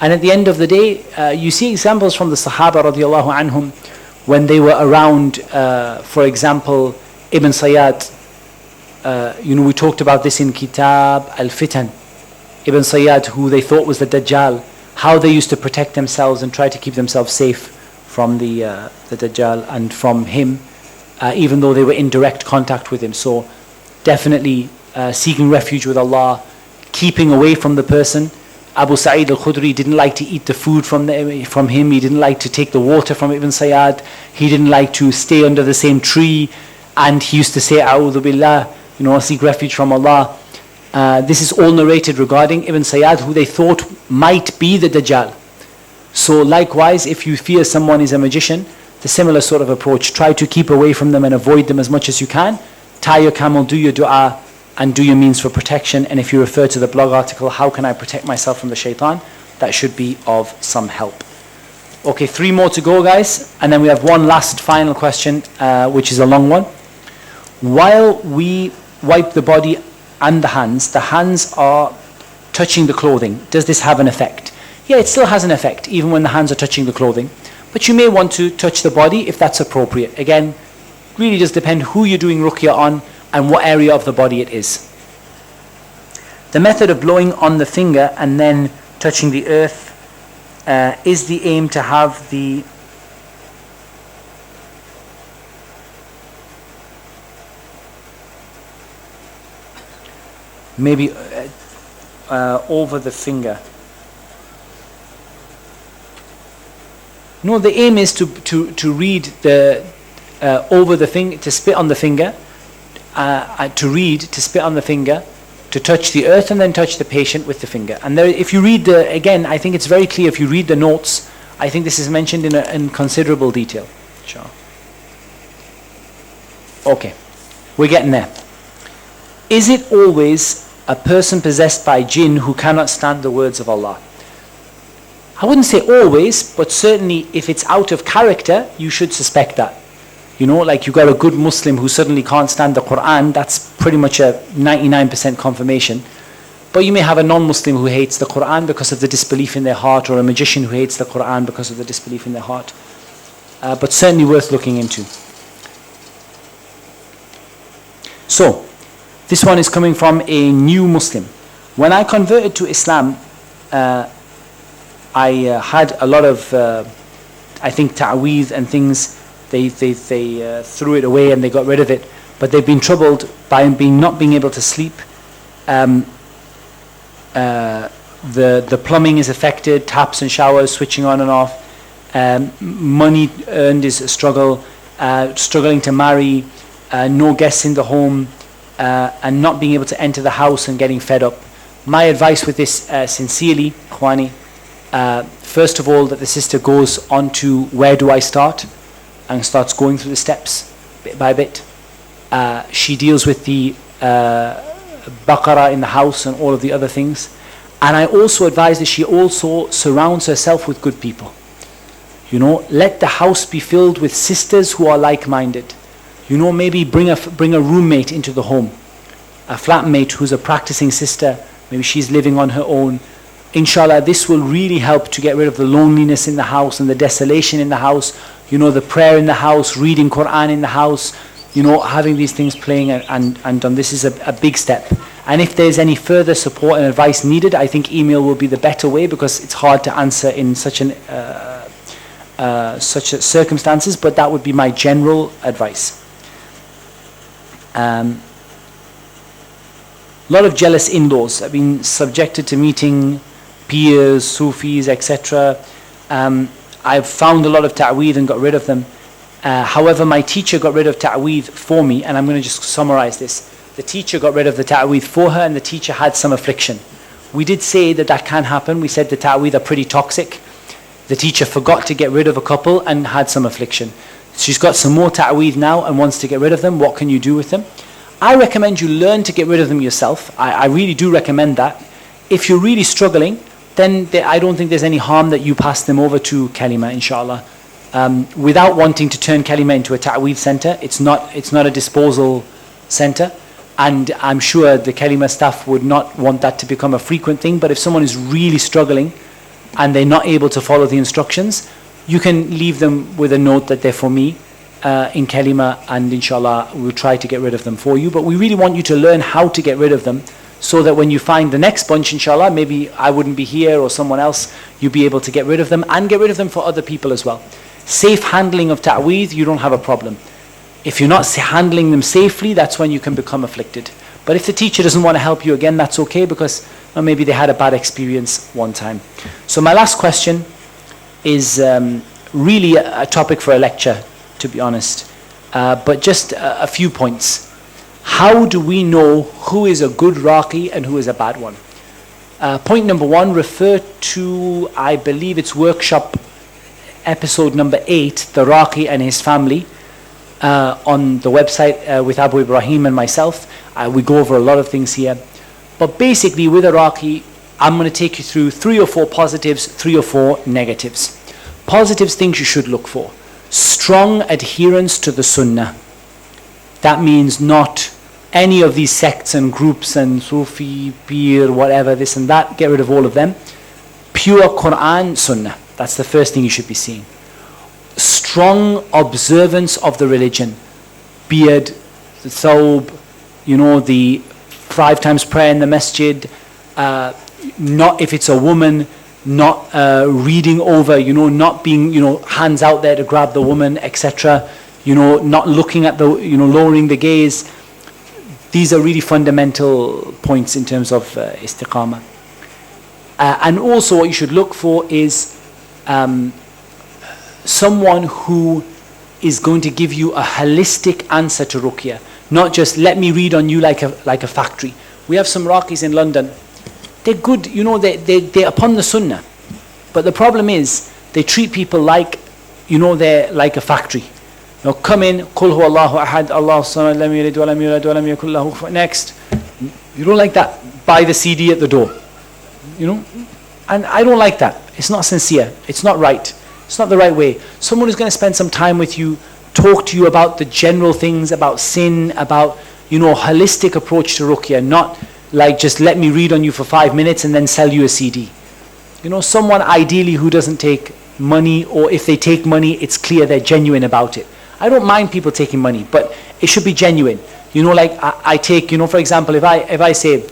And at the end of the day, you see examples from the Sahaba radiallahu anhum when they were around, for example, Ibn Sayyad. We talked about this in Kitab Al-Fitan. Ibn Sayyad, who they thought was the Dajjal, how they used to protect themselves and try to keep themselves safe from the Dajjal and from him, even though they were in direct contact with him. So definitely seeking refuge with Allah, keeping away from the person. Abu Sa'id al-Khudri didn't like to eat the food from him. He didn't like to take the water from Ibn Sayyad. He didn't like to stay under the same tree. And he used to say, A'udhu Billah, seek refuge from Allah. This is all narrated regarding Ibn Sayyad, who they thought might be the Dajjal. So likewise, if you fear someone is a magician, the similar sort of approach. Try to keep away from them and avoid them as much as you can. Tie your camel, do your dua, and do your means for protection. And if you refer to the blog article, how can I protect myself from the shaitan? That should be of some help. Okay, 3 more to go, guys. And then we have one last final question, which is a long one. While we wipe the body and the hands are touching the clothing. Does this have an effect? Yeah, it still has an effect, even when the hands are touching the clothing. But you may want to touch the body if that's appropriate. Again, really does depend who you're doing ruqyah on and what area of the body it is. The method of blowing on the finger and then touching the earth, is the aim to have the maybe over the finger. No, the aim is to read the over the finger, to spit on the finger, to spit on the finger, to touch the earth and then touch the patient with the finger. And there, if you read again, I think it's very clear if you read the notes, I think this is mentioned in considerable detail. Sure. Okay, we're getting there. Is it always a person possessed by jinn who cannot stand the words of Allah? I wouldn't say always, but certainly if it's out of character, you should suspect that. Like you got a good Muslim who suddenly can't stand the Quran, that's pretty much a 99% confirmation. But you may have a non-Muslim who hates the Quran because of the disbelief in their heart, or a magician who hates the Quran because of the disbelief in their heart. But certainly worth looking into. So, this one is coming from a new Muslim. When I converted to Islam, I had a lot of, I think, ta'weez and things. They threw it away and they got rid of it. But they've been troubled by not being able to sleep. The plumbing is affected, taps and showers switching on and off. Money earned is a struggle. Struggling to marry. No guests in the home. And not being able to enter the house and getting fed up. My advice with this, sincerely, Khwani, first of all, that the sister goes on to where do I start, and starts going through the steps bit by bit. She deals with the baqarah in the house and all of the other things. And I also advise that she also surrounds herself with good people. Let the house be filled with sisters who are like-minded. Maybe bring a roommate into the home, a flatmate who's a practicing sister. Maybe she's living on her own. Inshallah, this will really help to get rid of the loneliness in the house and the desolation in the house. The prayer in the house, reading Quran in the house, having these things playing and done. This is a big step. And if there's any further support and advice needed, I think email will be the better way, because it's hard to answer in such circumstances. But that would be my general advice. A lot of jealous in-laws. I've been subjected to meeting peers, Sufis, etc. I've found a lot of ta'weed and got rid of them. However, my teacher got rid of ta'weed for me, and I'm going to just summarize this. The teacher got rid of the ta'weed for her, and the teacher had some affliction. We did say that can happen. We said the ta'weed are pretty toxic. The teacher forgot to get rid of a couple and had some affliction. She's got some more ta'weed now and wants to get rid of them. What can you do with them? I recommend you learn to get rid of them yourself. I really do recommend that. If you're really struggling, then I don't think there's any harm that you pass them over to Kalima, inshallah. Without wanting to turn Kalima into a ta'weed center. It's not a disposal center. And I'm sure the Kalima staff would not want that to become a frequent thing. But if someone is really struggling and they're not able to follow the instructions, you can leave them with a note that they're for me in Kalima, and inshallah we'll try to get rid of them for you. But we really want you to learn how to get rid of them, so that when you find the next bunch, inshallah, maybe I wouldn't be here or someone else, you'll be able to get rid of them and get rid of them for other people as well. Safe handling of ta'weed, you don't have a problem. If you're not handling them safely, that's when you can become afflicted. But if the teacher doesn't want to help you again, that's okay, because maybe they had a bad experience one time. So my last question is really a topic for a lecture, to be honest. But just a few points. How do we know who is a good Raqi and who is a bad one? Point number one, refer to, I believe it's workshop episode number 8, the Raqi and his family, on the website with Abu Ibrahim and myself. We go over a lot of things here. But basically with a Raqi, I'm going to take you through 3 or 4 positives, 3 or 4 negatives. Positives, things you should look for. Strong adherence to the Sunnah. That means not any of these sects and groups and Sufi, Peer, whatever, this and that. Get rid of all of them. Pure Quran, Sunnah. That's the first thing you should be seeing. Strong observance of the religion. Beard, the thawb, the 5 times prayer in the masjid. Not, if it's a woman, not reading over, not being, hands out there to grab the woman, etc. Not looking at the, lowering the gaze. These are really fundamental points in terms of istiqamah. And also what you should look for is someone who is going to give you a holistic answer to Ruqyah. Not just let me read on you like a factory. We have some Raqis in London. They're good, they're upon the Sunnah. But the problem is they treat people like, they're like a factory. Come in, Qul huwa Allahu ahad, Allahu samad, lam yalid wa lam yulad wa lam yakul lahu kufuwan. Next. You don't like that. Buy the CD at the door. And I don't like that. It's not sincere. It's not right. It's not the right way. Someone who's going to spend some time with you, talk to you about the general things, about sin, about, holistic approach to Ruqyah, not like just let me read on you for 5 minutes and then sell you a CD. Someone ideally who doesn't take money, or if they take money, it's clear they're genuine about it. I don't mind people taking money, but it should be genuine. Like I take, for example, if I say,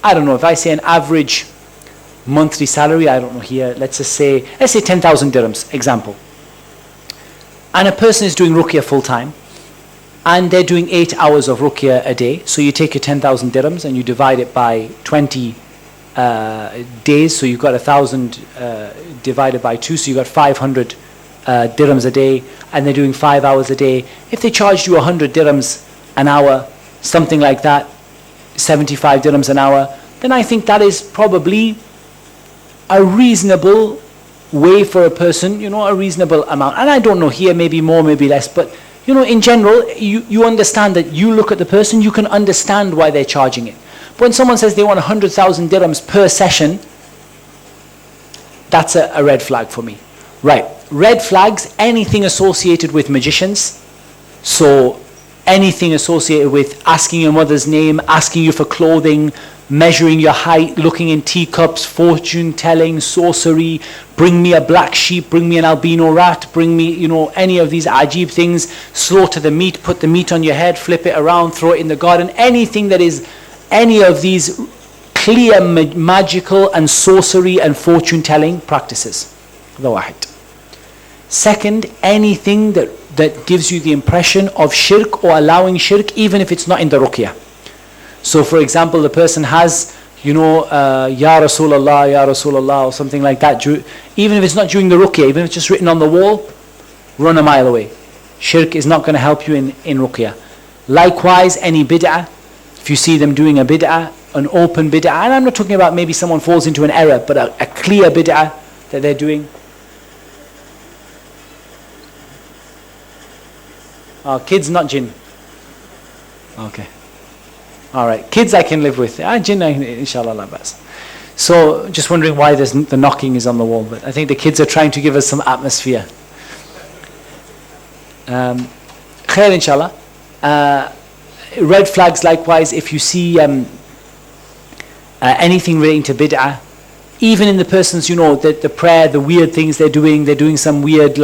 I don't know, if I say an average monthly salary, I don't know here, let's say 10,000 dirhams, example. And a person is doing Ruqyah full time, and they're doing 8 hours of Ruqyah a day. So you take your 10,000 dirhams and you divide it by 20 days. So you've got 1,000 divided by 2. So you've got 500 dirhams a day, and they're doing 5 hours a day. If they charged you 100 dirhams an hour, something like that, 75 dirhams an hour, then I think that is probably a reasonable way for a person, a reasonable amount. And I don't know here, maybe more, maybe less, but in general, you understand that you look at the person, you can understand why they're charging it. But when someone says they want 100,000 dirhams per session, that's a red flag for me. Right, red flags, anything associated with magicians. So anything associated with asking your mother's name, asking you for clothing, measuring your height, looking in teacups, fortune telling, sorcery, bring me a black sheep, bring me an albino rat, bring me, any of these ajib things, slaughter the meat, put the meat on your head, flip it around, throw it in the garden, anything that is any of these clear magical and sorcery and fortune telling practices. The wahid. Second, anything that gives you the impression of shirk or allowing shirk, even if it's not in the Ruqyah. So for example, the person has, Ya Rasulullah, or something like that, even if it's not during the Ruqyah, even if it's just written on the wall, run a mile away. Shirk is not going to help you in Ruqyah. Likewise, any bid'ah, if you see them doing a bid'ah, an open bid'ah, and I'm not talking about maybe someone falls into an error, but a clear bid'ah that they're doing. Kids, not jinn. Okay. All right. Kids I can live with. Jinn, inshallah, la bas. So, just wondering why the knocking is on the wall. But I think the kids are trying to give us some atmosphere. Khair, inshallah. Red flags, likewise, if you see anything relating to bid'ah, even in the person's, the prayer, the weird things they're doing some weird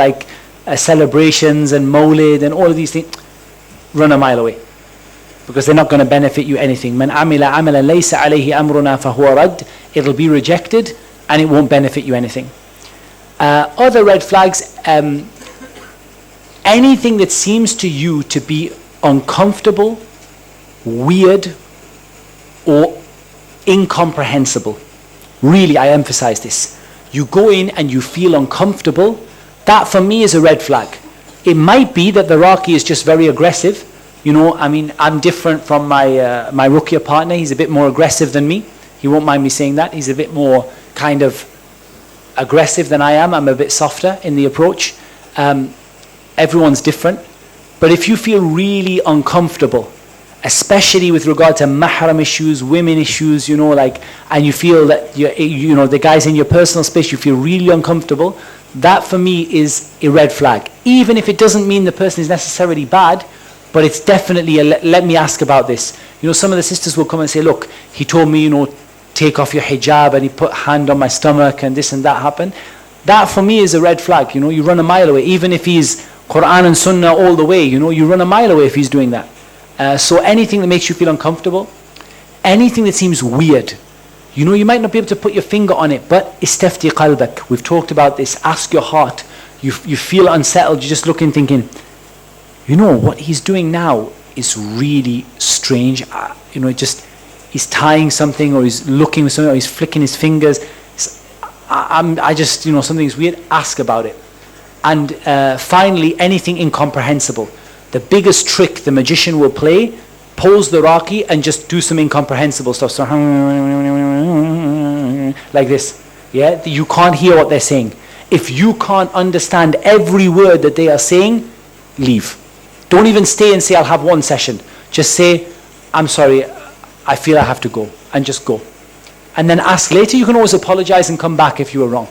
celebrations and mawlid and all of these things, run a mile away. Because they're not going to benefit you anything. Man amila amalan laysa alayhi amruna fahuwa radd. It'll be rejected and it won't benefit you anything. Other red flags, anything that seems to you to be uncomfortable, weird, or incomprehensible. Really, I emphasize this. You go in and you feel uncomfortable. That for me is a red flag. It might be that the Raqi is just very aggressive. I'm different from my my Ruqyah partner. He's a bit more aggressive than me. He won't mind me saying that. He's a bit more kind of aggressive than I am. I'm a bit softer in the approach. Everyone's different. But if you feel really uncomfortable, especially with regard to mahram issues, women issues, and you feel that the guy's in your personal space, you feel really uncomfortable, that for me is a red flag. Even if it doesn't mean the person is necessarily bad, but it's definitely let me ask about this. Some of the sisters will come and say, look, he told me, take off your hijab, and he put a hand on my stomach and this and that happened. That for me is a red flag. You run a mile away. Even if he's Quran and Sunnah all the way, you run a mile away if he's doing that. So anything that makes you feel uncomfortable, anything that seems weird, you might not be able to put your finger on it, but istafti qalbak. We've talked about this. Ask your heart. You feel unsettled. You're just looking, thinking, what he's doing now is really strange. He's tying something, or he's looking at something, or he's flicking his fingers. Something's weird. Ask about it. And finally, anything incomprehensible. The biggest trick the magician will play, pose the Raqi and just do some incomprehensible stuff. So, like this. Yeah, you can't hear what they're saying. If you can't understand every word that they are saying, leave. Don't even stay and say, I'll have one session. Just say, I'm sorry, I feel I have to go. And just go. And then ask later. You can always apologize and come back if you were wrong.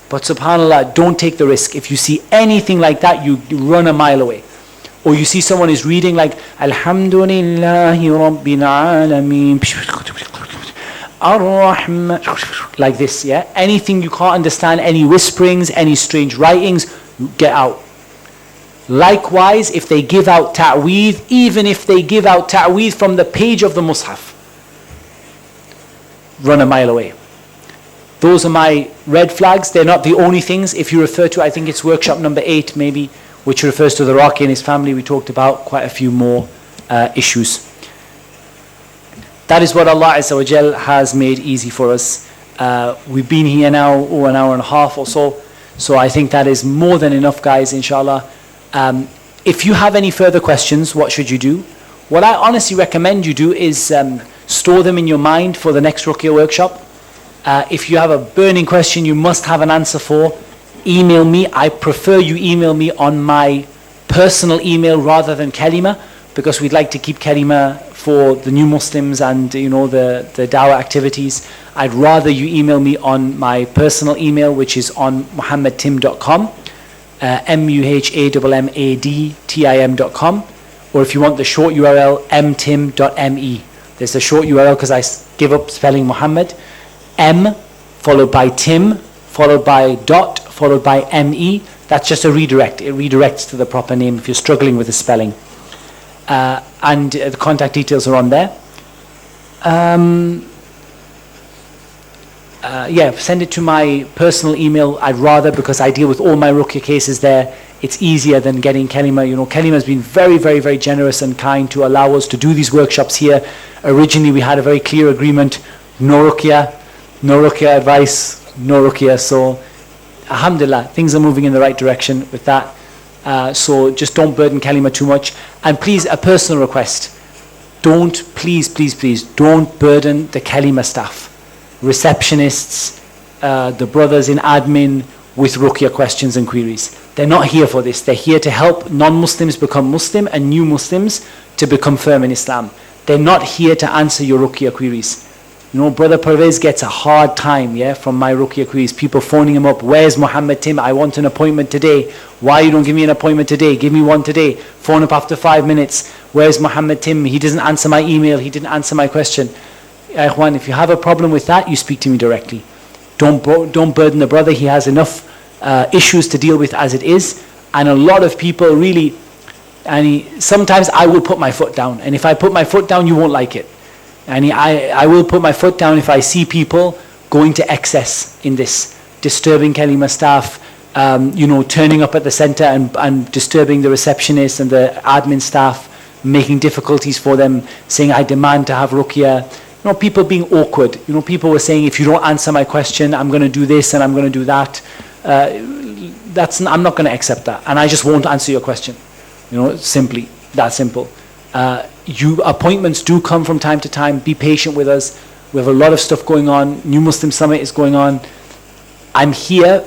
But subhanAllah, don't take the risk. If you see anything like that, you run a mile away. Or you see someone is reading like, Alhamdulillahi Rabbil Alameen, Ar-Rahman, like this, yeah? Anything you can't understand, any whisperings, any strange writings, get out. Likewise, if they give out ta'weed, even if they give out ta'weed from the page of the Mus'haf, run a mile away. Those are my red flags. They're not the only things. If you refer to, I think it's workshop number 8 maybe, which refers to the Raqi and his family, we talked about quite a few more issues. That is what Allah Azza wa Jal has made easy for us. We've been here now an hour and a half or so, so I think that is more than enough, guys, inshallah. If you have any further questions, what should you do? What I honestly recommend you do is store them in your mind for the next Ruqyah workshop. If you have a burning question you must have an answer for, email me. I prefer you email me on my personal email rather than kalima, because we'd like to keep kalima for the new Muslims and the dawah activitis. I'd rather you email me on my personal email, which is on muhammadtim.com, muhammadtim.com, or if you want the short URL, mtim.me. There's the short URL because I give up spelling Muhammad. M followed by Tim followed by dot followed by ME. That's just a redirect. It redirects to the proper name if you're struggling with the spelling. And the contact details are on there. Send it to my personal email. I'd rather, because I deal with all my Ruqyah cases there. It's easier than getting Kalima. Kalima has been very, very, very generous and kind to allow us to do these workshops here. Originally, we had a very clear agreement: no Ruqyah advice, no Ruqyah. So, alhamdulillah, things are moving in the right direction with that. So just don't burden Kalima too much. And please, a personal request: please don't burden the Kalima staff, receptionists, the brothers in admin, with Ruqyah questions and queries. They're not here for this. They're here to help non-Muslims become Muslim and new Muslims to become firm in Islam. They're not here to answer your Ruqyah queries. You know, Brother Pervez gets a hard time, from my Ruqyah queries. People phoning him up, where's Muhammad Tim? I want an appointment today. Why you don't give me an appointment today? Give me one today. Phone up after 5 minutes. Where's Muhammad Tim? He doesn't answer my email. He didn't answer my question. Ikhwan, if you have a problem with that, you speak to me directly. Don't burden the brother. He has enough issues to deal with as it is. And a lot of people really, sometimes I will put my foot down. And if I put my foot down, you won't like it. And I will put my foot down if I see people going to excess in this, disturbing kalima staff, turning up at the center and disturbing the receptionists and the admin staff, making difficulties for them, saying, I demand to have Ruqyah. People being awkward. People were saying, if you don't answer my question, I'm going to do this and I'm going to do that. I'm not going to accept that. And I just won't answer your question. Simply, that simple. Appointments do come from time to time. Be patient with us. We have a lot of stuff going on. New Muslim Summit is going on. I'm here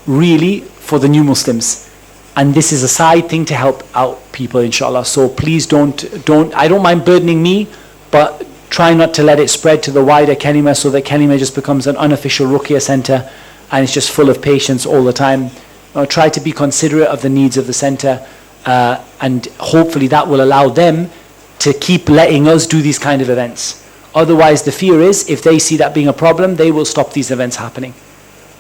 really for the new Muslims. And this is a side thing to help out people, inshallah. So please I don't mind burdening me, but try not to let it spread to the wider kalima, so that kalima just becomes an unofficial Ruqyah center and it's just full of patients all the time. Try to be considerate of the needs of the center, and hopefully that will allow them to keep letting us do these kind of events. Otherwise, the fear is, if they see that being a problem, they will stop these events happening.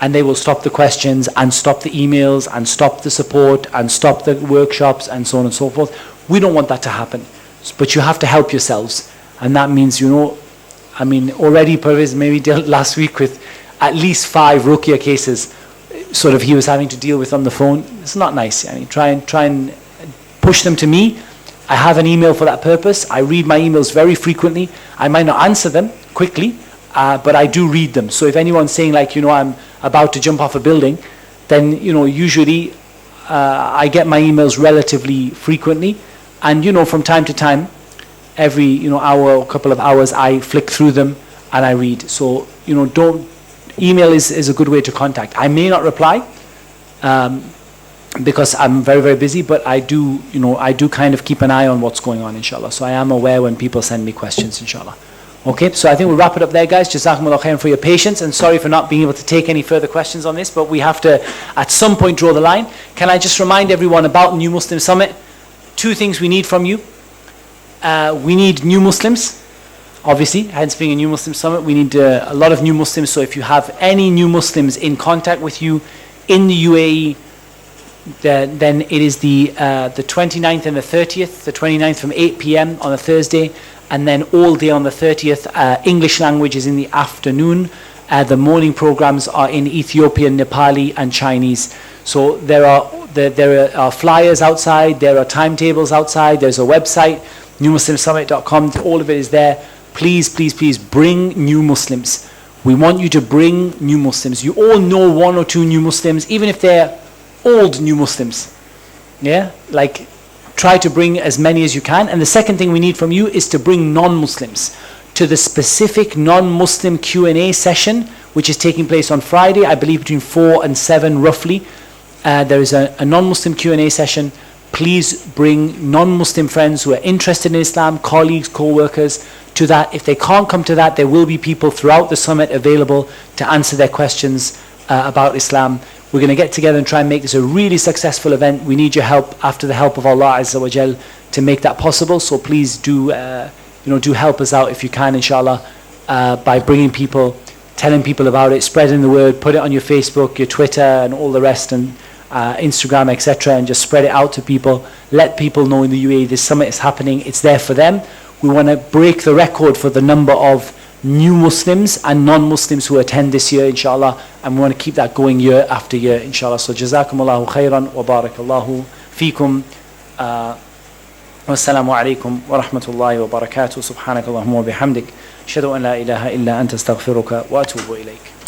And they will stop the questions and stop the emails and stop the support and stop the workshops and so on and so forth. We don't want that to happen. But you have to help yourselves. And that means, already Pervez maybe dealt last week with at least 5 Ruqyah cases he was having to deal with on the phone. It's not nice. Try and push them to me. I have an email for that purpose. I read my emails very frequently. I might not answer them quickly, but I do read them. So if anyone's saying I'm about to jump off a building, then usually I get my emails relatively frequently, and from time to time, every hour or couple of hours, I flick through them and I read. So email is a good way to contact. I may not reply because I'm very, very busy, but I do kind of keep an eye on what's going on, inshallah. So I am aware when people send me questions, inshallah. Okay, so I think we'll wrap it up there, guys. Jazakumullah khairan for your patience, and sorry for not being able to take any further questions on this, but we have to at some point draw the line. Can I just remind everyone about New Muslim Summit? 2 things we need from you. We need new Muslims, obviously, hence being a New Muslim Summit. We need a lot of new Muslims. So if you have any new Muslims in contact with you in the UAE, then it is the 29th and the 30th. The 29th from 8 p.m. on a Thursday, and then all day on the 30th. English language is in the afternoon. The morning programs are in Ethiopian, Nepali, and Chinese. So there are flyers outside. There are timetables outside. There's a website, newmuslimsummit.com. All of it is there. Please, please, please bring new Muslims. We want you to bring new Muslims. You all know 1 or 2 new Muslims, even if they're old new Muslims. Try to bring as many as you can. And the second thing we need from you is to bring non-Muslims to the specific non-Muslim Q&A session, which is taking place on Friday, I believe between 4 and 7 roughly. There is a non-Muslim Q&A session. Please bring non-Muslim friends who are interested in Islam, colleagues, co-workers, to that. If they can't come to that, there will be people throughout the summit available to answer their questions about Islam. We're going to get together and try and make this a really successful event. We need your help, after the help of Allah Azza wa Jal, to make that possible. So please do help us out if you can, inshallah, by bringing people, telling people about it, spreading the word, put it on your Facebook, your Twitter, and all the rest, and Instagram, etc., and just spread it out to people. Let people know in the UAE this summit is happening. It's there for them. We want to break the record for the number of new Muslims and non-Muslims who attend this year, inshallah, and we want to keep that going year after year, inshallah. So jazakumullahu khairan wa barakallahu feekum. Wassalamu alaikum wa rahmatullahi wa barakatuh. Subhanakallahumma wa bihamdik. Ashhadu an la ilaha illa anta astaghfiruka wa atubu ilayk.